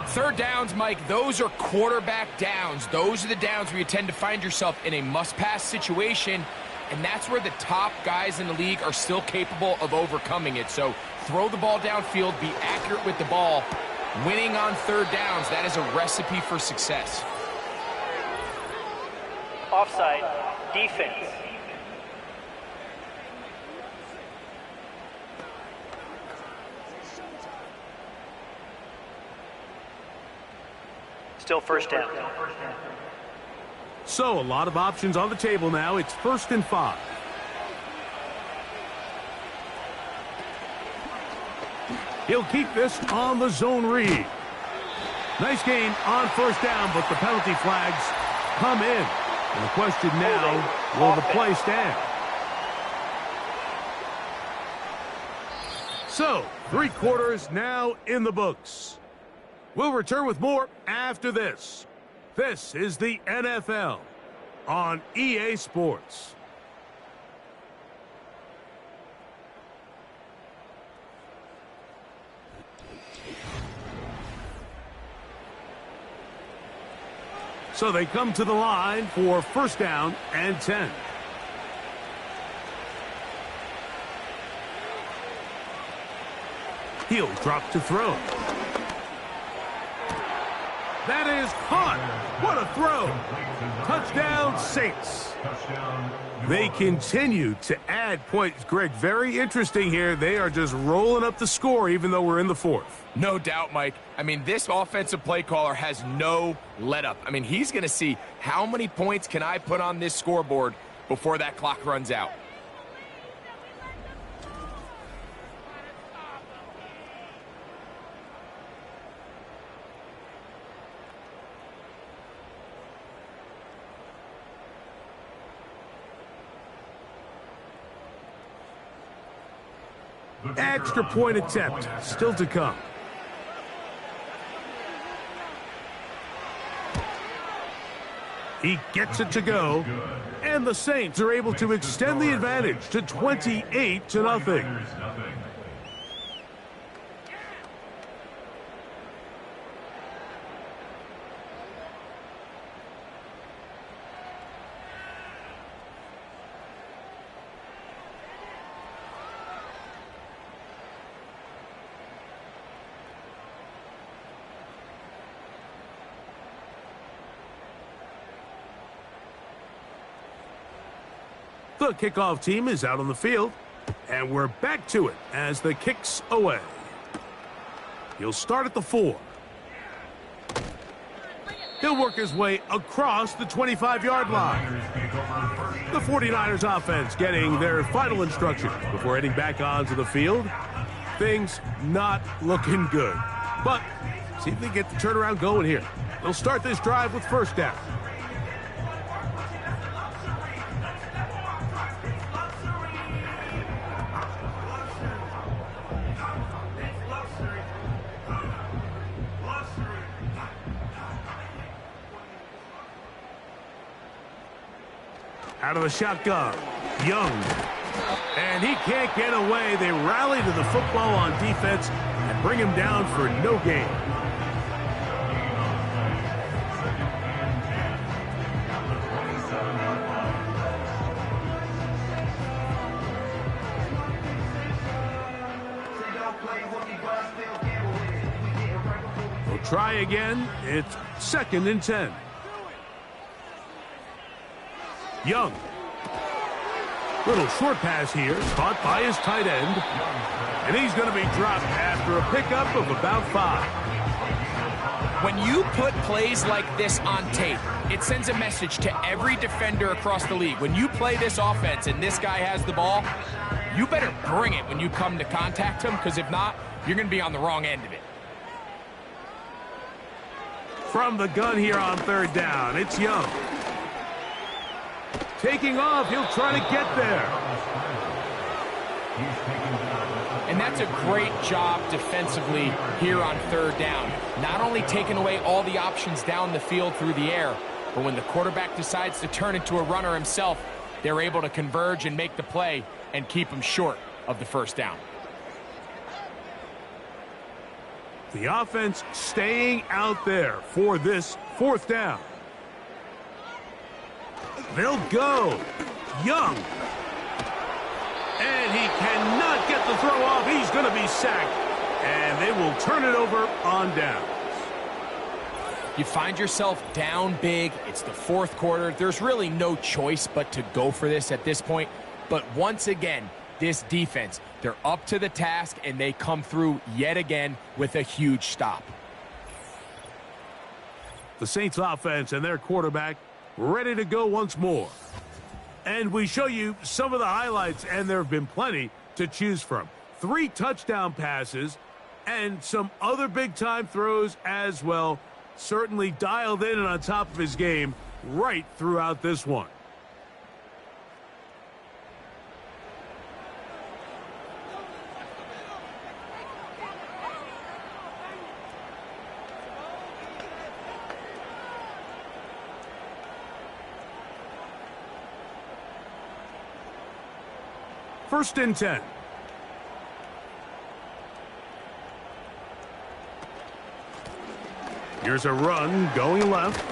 3rd downs, Mike, those are quarterback downs. Those are the downs where you tend to find yourself in a must-pass situation, and that's where the top guys in the league are still capable of overcoming it. So throw the ball downfield, be accurate with the ball. Winning on 3rd downs, that is a recipe for success. Offside, defense. Still first down. So a lot of options on the table now. It's 1st and 5. He'll keep this on the zone read. Nice gain on 1st down, but the penalty flags come in. And the question now, will the play stand? So, 3 quarters now in the books. We'll return with more after this. This is the NFL on EA Sports. So they come to the line for 1st down and 10. He'll drop to throw. That is caught. What a throw. Touchdown, Saints. They continue to add points. Greg, very interesting here. They are just rolling up the score even though we're in the fourth. No doubt, Mike. I mean, this offensive play caller has no let-up. I mean, he's going to see how many points can I put on this scoreboard before that clock runs out. Extra point attempt still to come. He gets it to go, and the Saints are able to extend the advantage to 28-0. The kickoff team is out on the field, and we're back to it as the kick's away. He'll start at the 4. He'll work his way across the 25-yard line. The 49ers offense getting their final instructions before heading back onto the field. Things not looking good, but see if they get the turnaround going here. They'll start this drive with first down. Out of the shotgun, Young. And he can't get away. They rally to the football on defense and bring him down for no gain. We'll try again. It's 2nd and 10. Young. Little short pass here, caught by his tight end. And he's going to be dropped after a pickup of about 5. When you put plays like this on tape, it sends a message to every defender across the league. When you play this offense and this guy has the ball, you better bring it when you come to contact him, because if not, you're going to be on the wrong end of it. From the gun here on 3rd down, it's Young. Taking off, he'll try to get there. And that's a great job defensively here on 3rd down. Not only taking away all the options down the field through the air, but when the quarterback decides to turn into a runner himself, they're able to converge and make the play and keep him short of the first down. The offense staying out there for this 4th down. They'll go. Young. And he cannot get the throw off. He's going to be sacked. And they will turn it over on downs. You find yourself down big. It's the 4th quarter. There's really no choice but to go for this at this point. But once again, this defense, they're up to the task, and they come through yet again with a huge stop. The Saints offense and their quarterback ready to go once more. And we show you some of the highlights, and there have been plenty to choose from. 3 touchdown passes and some other big-time throws as well. Certainly dialed in and on top of his game right throughout this one. First and 10. Here's a run going left.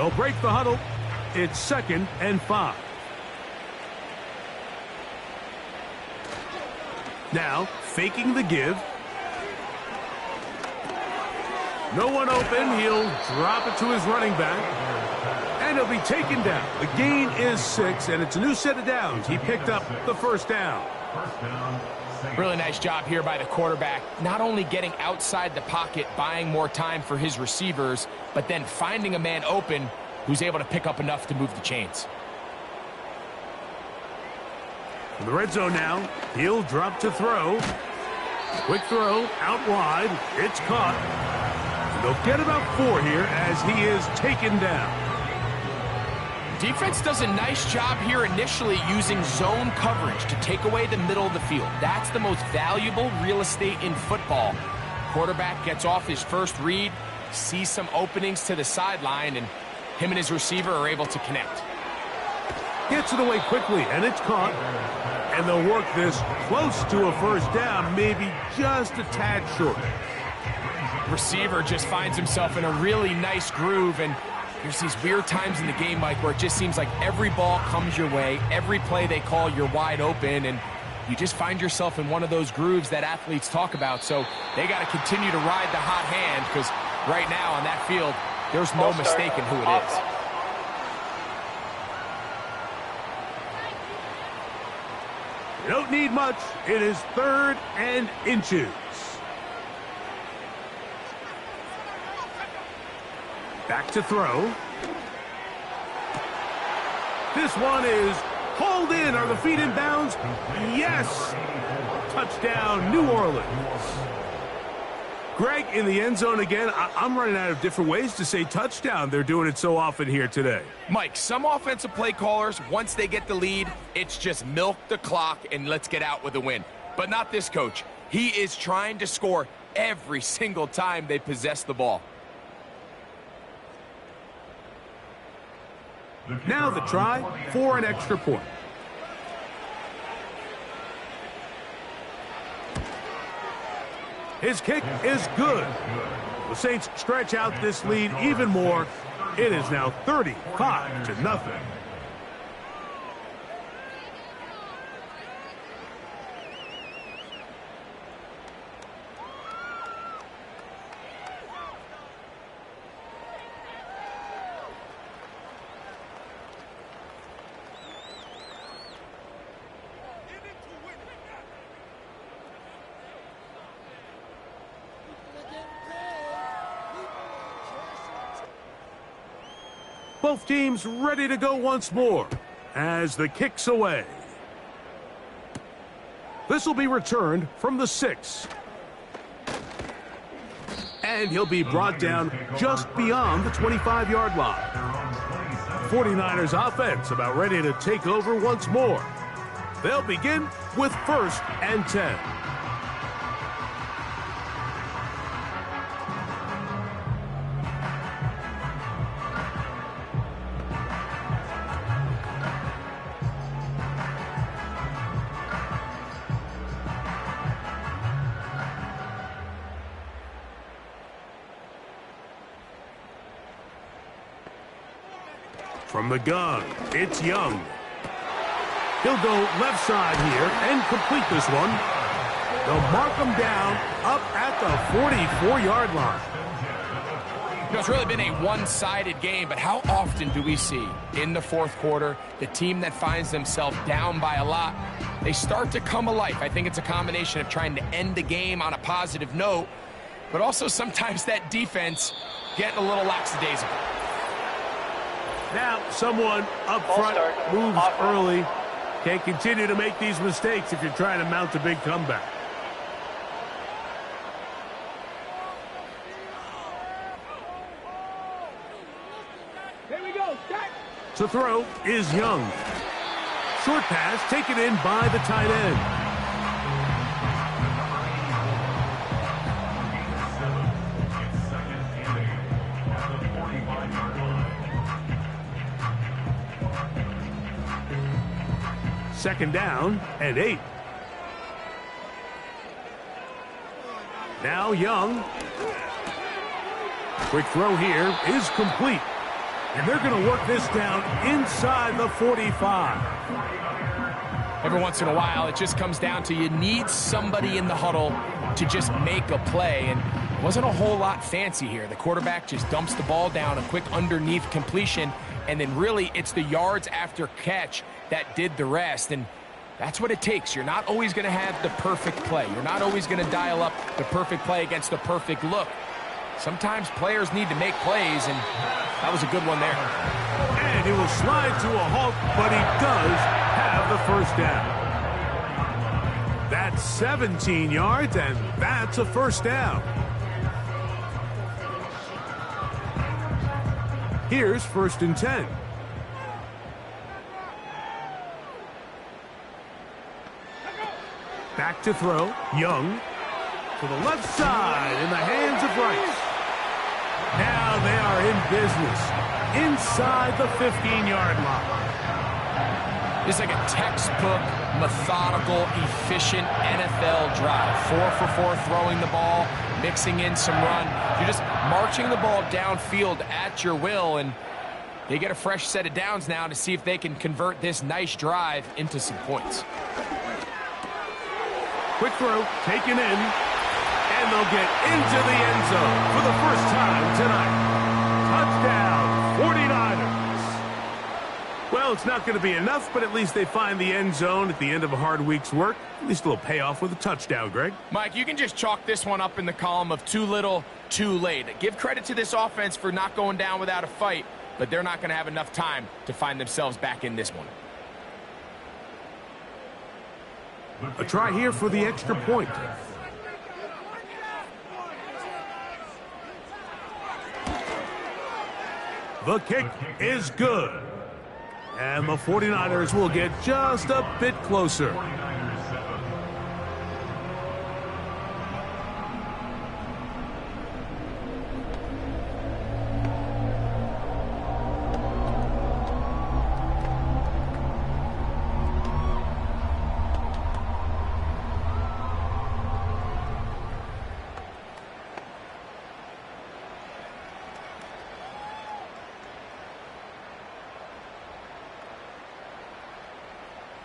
They'll break the huddle. It's 2nd and 5. Now, faking the give. No one open. He'll drop it to his running back. And he'll be taken down. The gain is 6, and it's a new set of downs. He picked up the first down. Really nice job here by the quarterback. Not only getting outside the pocket, buying more time for his receivers, but then finding a man open who's able to pick up enough to move the chains. In the red zone now, he'll drop to throw. Quick throw, out wide. It's caught. They'll get about 4 here as he is taken down. Defense does a nice job here initially using zone coverage to take away the middle of the field. That's the most valuable real estate in football. Quarterback gets off his first read, sees some openings to the sideline, and him and his receiver are able to connect. Gets it away quickly, and it's caught. And they'll work this close to a first down, maybe just a tad short. Receiver just finds himself in a really nice groove, and there's these weird times in the game, Mike, where it just seems like every ball comes your way, every play they call, you're wide open, and you just find yourself in one of those grooves that athletes talk about. So they got to continue to ride the hot hand, because right now on that field, there's no mistaking who it is. You don't need much. It is 3rd and inches. Back to throw. This one is hauled in. Are the feet in bounds? Yes. Touchdown, New Orleans. Greg, in the end zone again. I'm running out of different ways to say touchdown. They're doing it so often here today. Mike, some offensive play callers, once they get the lead, it's just milk the clock and let's get out with a win. But not this coach. He is trying to score every single time they possess the ball. Now the try for an extra point. His kick is good. The Saints stretch out this lead even more. It is now 35-0. Both teams ready to go once more as the kick's away. This will be returned from the 6. And he'll be brought down just beyond the 25-yard line. 49ers offense about ready to take over once more. They'll begin with 1st and 10. From the gun, it's Young. He'll go left side here and complete this one. They'll mark him down up at the 44-yard line. You know, it's really been a one-sided game, but how often do we see in the 4th quarter the team that finds themselves down by a lot, they start to come alive? I think it's a combination of trying to end the game on a positive note, but also sometimes that defense getting a little lackadaisical. Now someone up front moves early. Can't continue to make these mistakes if you're trying to mount a big comeback. Here we go. To throw is Young. Short pass taken in by the tight end. Second down and 8. Now Young. Quick throw here is complete. And they're going to work this down inside the 45. Every once in a while, it just comes down to you need somebody in the huddle to just make a play. And it wasn't a whole lot fancy here. The quarterback just dumps the ball down, a quick underneath completion, and then really it's the yards after catch that did the rest. And that's what it takes. You're not always going to have the perfect play. You're not always going to dial up the perfect play against the perfect look. Sometimes players need to make plays, and that was a good one there. And he will slide to a halt, but he does have the first down. That's 17 yards, and that's a first down. Here's 1st and 10. Back to throw. Young to the left side in the hands of Rice. Now they are in business inside the 15-yard line. This is like a textbook, methodical, efficient NFL drive. 4 for 4 throwing the ball, mixing in some run. You're just marching the ball downfield at your will, and they get a fresh set of downs now to see if they can convert this nice drive into some points. Quick throw, taken in, and they'll get into the end zone for the first time tonight. Touchdown, 49ers. Well, it's not going to be enough, but at least they find the end zone at the end of a hard week's work. At least a little payoff with a touchdown, Greg. Mike, you can just chalk this one up in the column of too little, too late. Give credit to this offense for not going down without a fight, but they're not going to have enough time to find themselves back in this one. A try here for the extra point. The kick is good. And the 49ers will get just a bit closer.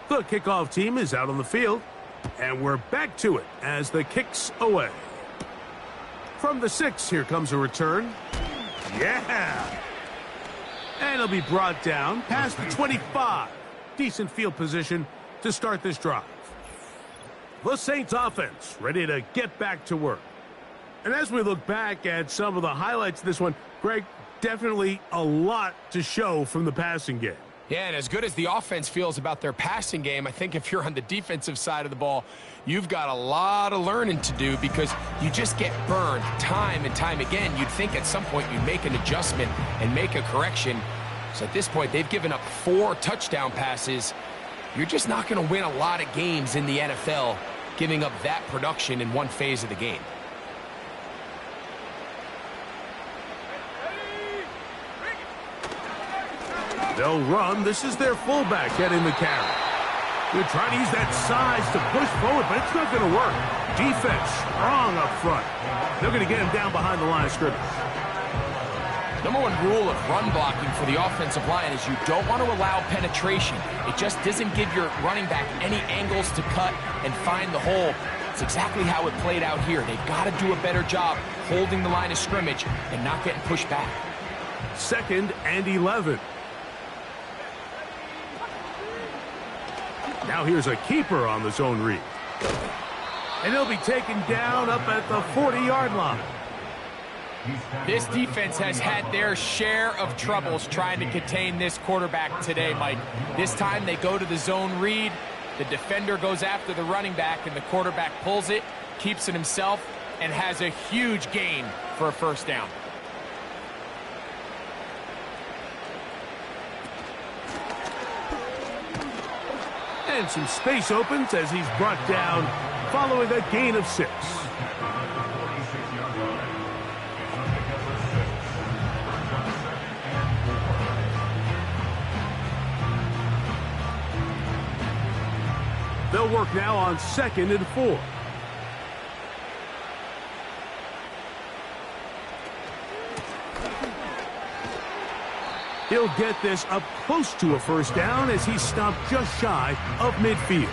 The kickoff team is out on the field, and we're back to it as the kick's away. From the 6, here comes a return. Yeah! And it'll be brought down past the 25. Decent field position to start this drive. The Saints offense ready to get back to work. And as we look back at some of the highlights of this one, Greg, definitely a lot to show from the passing game. Yeah, and as good as the offense feels about their passing game, I think if you're on the defensive side of the ball, you've got a lot of learning to do because you just get burned time and time again. You'd think at some point you'd make an adjustment and make a correction. So at this point, they've given up 4 touchdown passes. You're just not going to win a lot of games in the NFL giving up that production in one phase of the game. They'll run. This is their fullback getting the carry. They're trying to use that size to push forward, but it's not going to work. Defense strong up front. They're going to get him down behind the line of scrimmage. Number 1 rule of run blocking for the offensive line is you don't want to allow penetration. It just doesn't give your running back any angles to cut and find the hole. It's exactly how it played out here. They've got to do a better job holding the line of scrimmage and not getting pushed back. 2nd and 11. Now here's a keeper on the zone read. And he'll be taken down up at the 40-yard line. This defense has had their share of troubles trying to contain this quarterback today, Mike. This time they go to the zone read. The defender goes after the running back, and the quarterback pulls it, keeps it himself, and has a huge gain for a first down. And some space opens as he's brought down following a gain of 6. They'll work now on 2nd and 4. He'll get this up close to a first down as he's stopped just shy of midfield.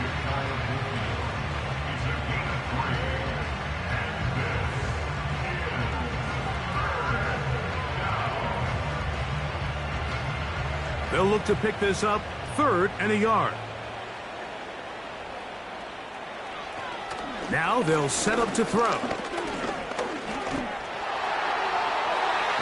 They'll look to pick this up 3rd and a yard. Now they'll set up to throw.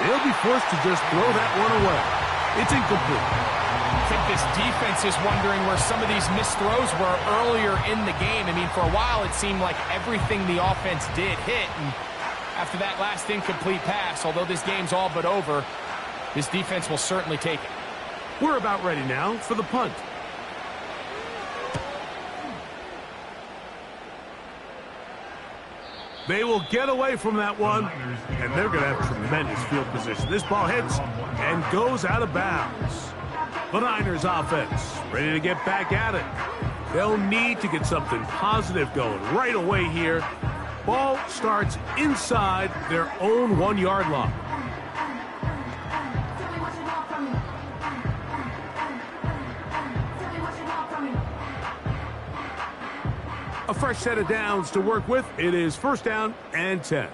They'll be forced to just throw that one away. It's incomplete. I think this defense is wondering where some of these missed throws were earlier in the game. I mean, for a while it seemed like everything the offense did hit. And after that last incomplete pass, although this game's all but over, this defense will certainly take it. We're about ready now for the punt. They will get away from that one, and they're going to have tremendous field position. This ball hits and goes out of bounds. The Niners offense ready to get back at it. They'll need to get something positive going right away here. Ball starts inside their own 1-yard line. A fresh set of downs to work with. It is 1st down and 10.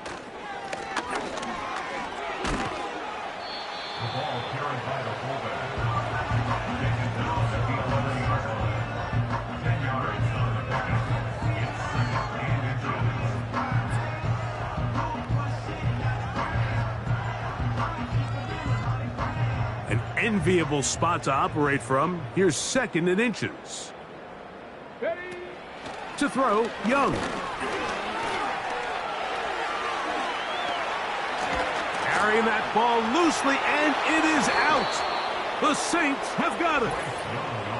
The ball carried by the fullback. Taken down at the 11-yard line. 10 yards on the pickup. It's 2nd and inches. An enviable spot to operate from. Here's 2nd and inches. Ready? To throw, Young. Carrying that ball loosely, and it is out. The Saints have got it.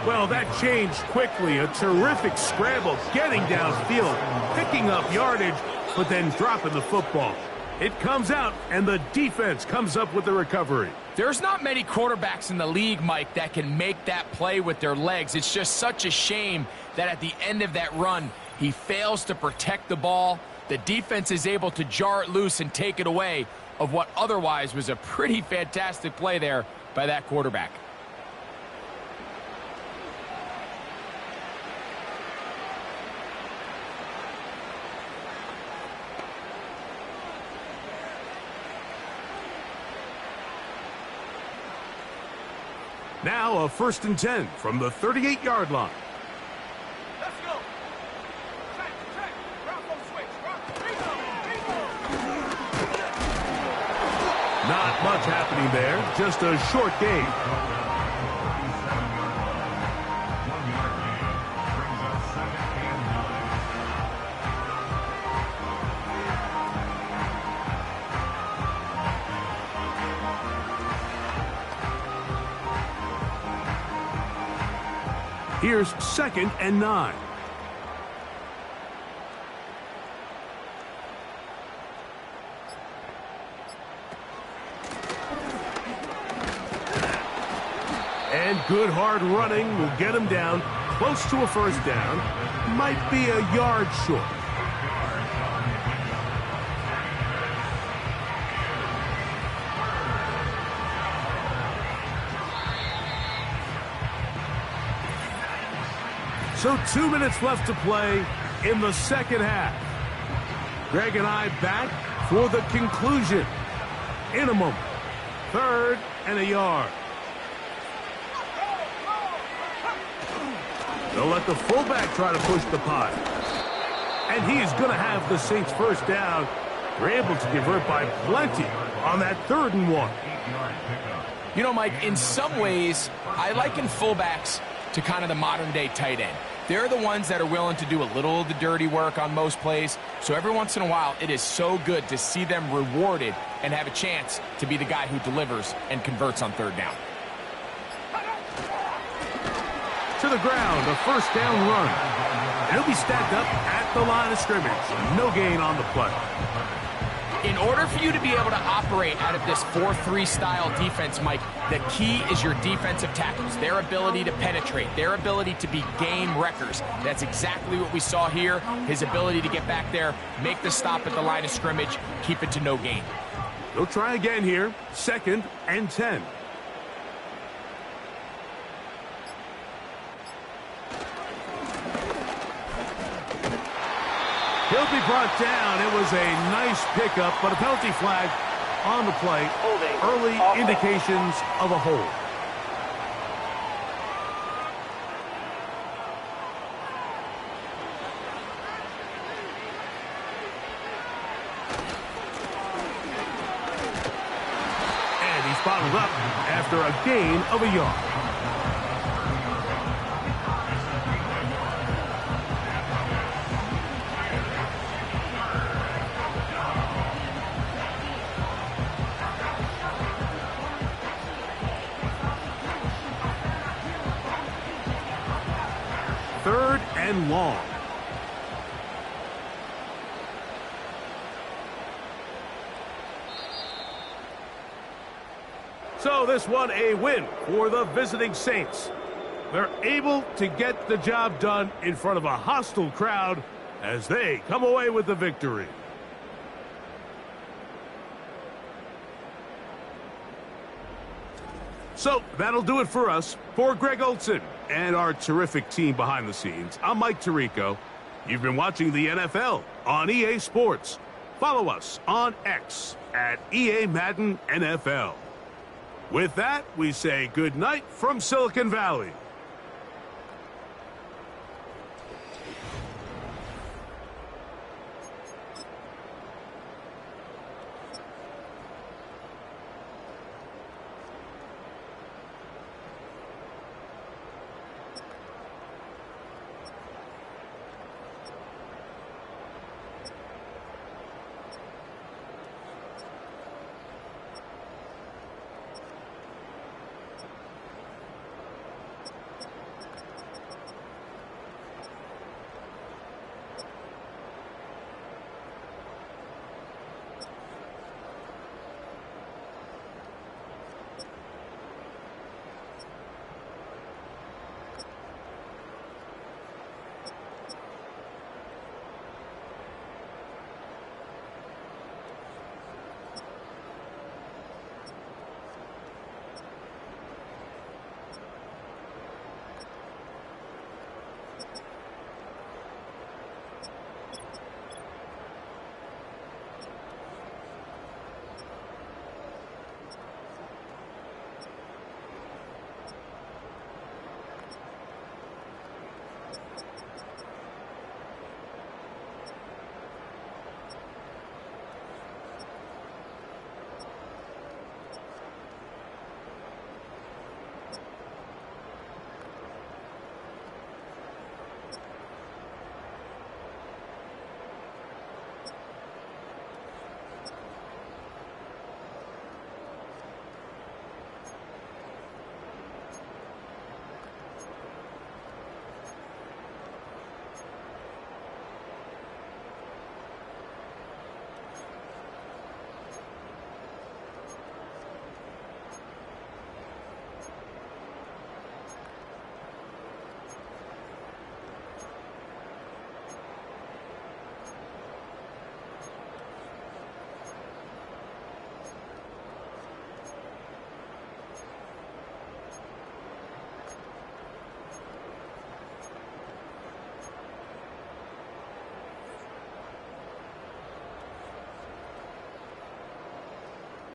Well, that changed quickly. A terrific scramble, getting downfield, picking up yardage, but then dropping the football. It comes out, and the defense comes up with the recovery. There's not many quarterbacks in the league, Mike, that can make that play with their legs. It's just such a shame that at the end of that run, he fails to protect the ball. The defense is able to jar it loose and take it away of what otherwise was a pretty fantastic play there by that quarterback. Now a 1st and 10 from the 38-yard line. Let's go. Check. Rocco switch. Not much happening there, just a short game. 1-yard gain brings us 2nd and 9. Here's 2nd and 9. And good hard running will get him down close to a 1st down. Might be a yard short. So 2 minutes left to play in the 2nd half. Greg and I back for the conclusion in a moment. 3rd and a yard. They'll let the fullback try to push the pile. And he is going to have the Saints 1st down. They're able to convert by plenty on that 3rd and 1. You know, Mike, in some ways, I liken fullbacks to kind of the modern-day tight end. They're the ones that are willing to do a little of the dirty work on most plays. So every once in a while, it is so good to see them rewarded and have a chance to be the guy who delivers and converts on 3rd down. To the ground, a 1st down run. And he'll be stacked up at the line of scrimmage. No gain on the play. In order for you to be able to operate out of this 4-3 style defense, Mike, the key is your defensive tackles, their ability to penetrate, their ability to be game wreckers. That's exactly what we saw here, his ability to get back there, make the stop at the line of scrimmage, keep it to no gain. They'll try again here. 2nd and 10. He'll be brought down. It was a nice pickup, but a penalty flag on the play. Holding. Early Offense. indications of a hold. And he's bottled up after a gain of a yard. Third and long. So this one a win for the visiting Saints. They're able to get the job done in front of a hostile crowd as they come away with the victory. So that'll do it for us. For Greg Olson and our terrific team behind the scenes, I'm Mike Tirico. You've been watching the NFL on EA Sports. Follow us on X at EA Madden NFL. With that, we say good night from Silicon Valley.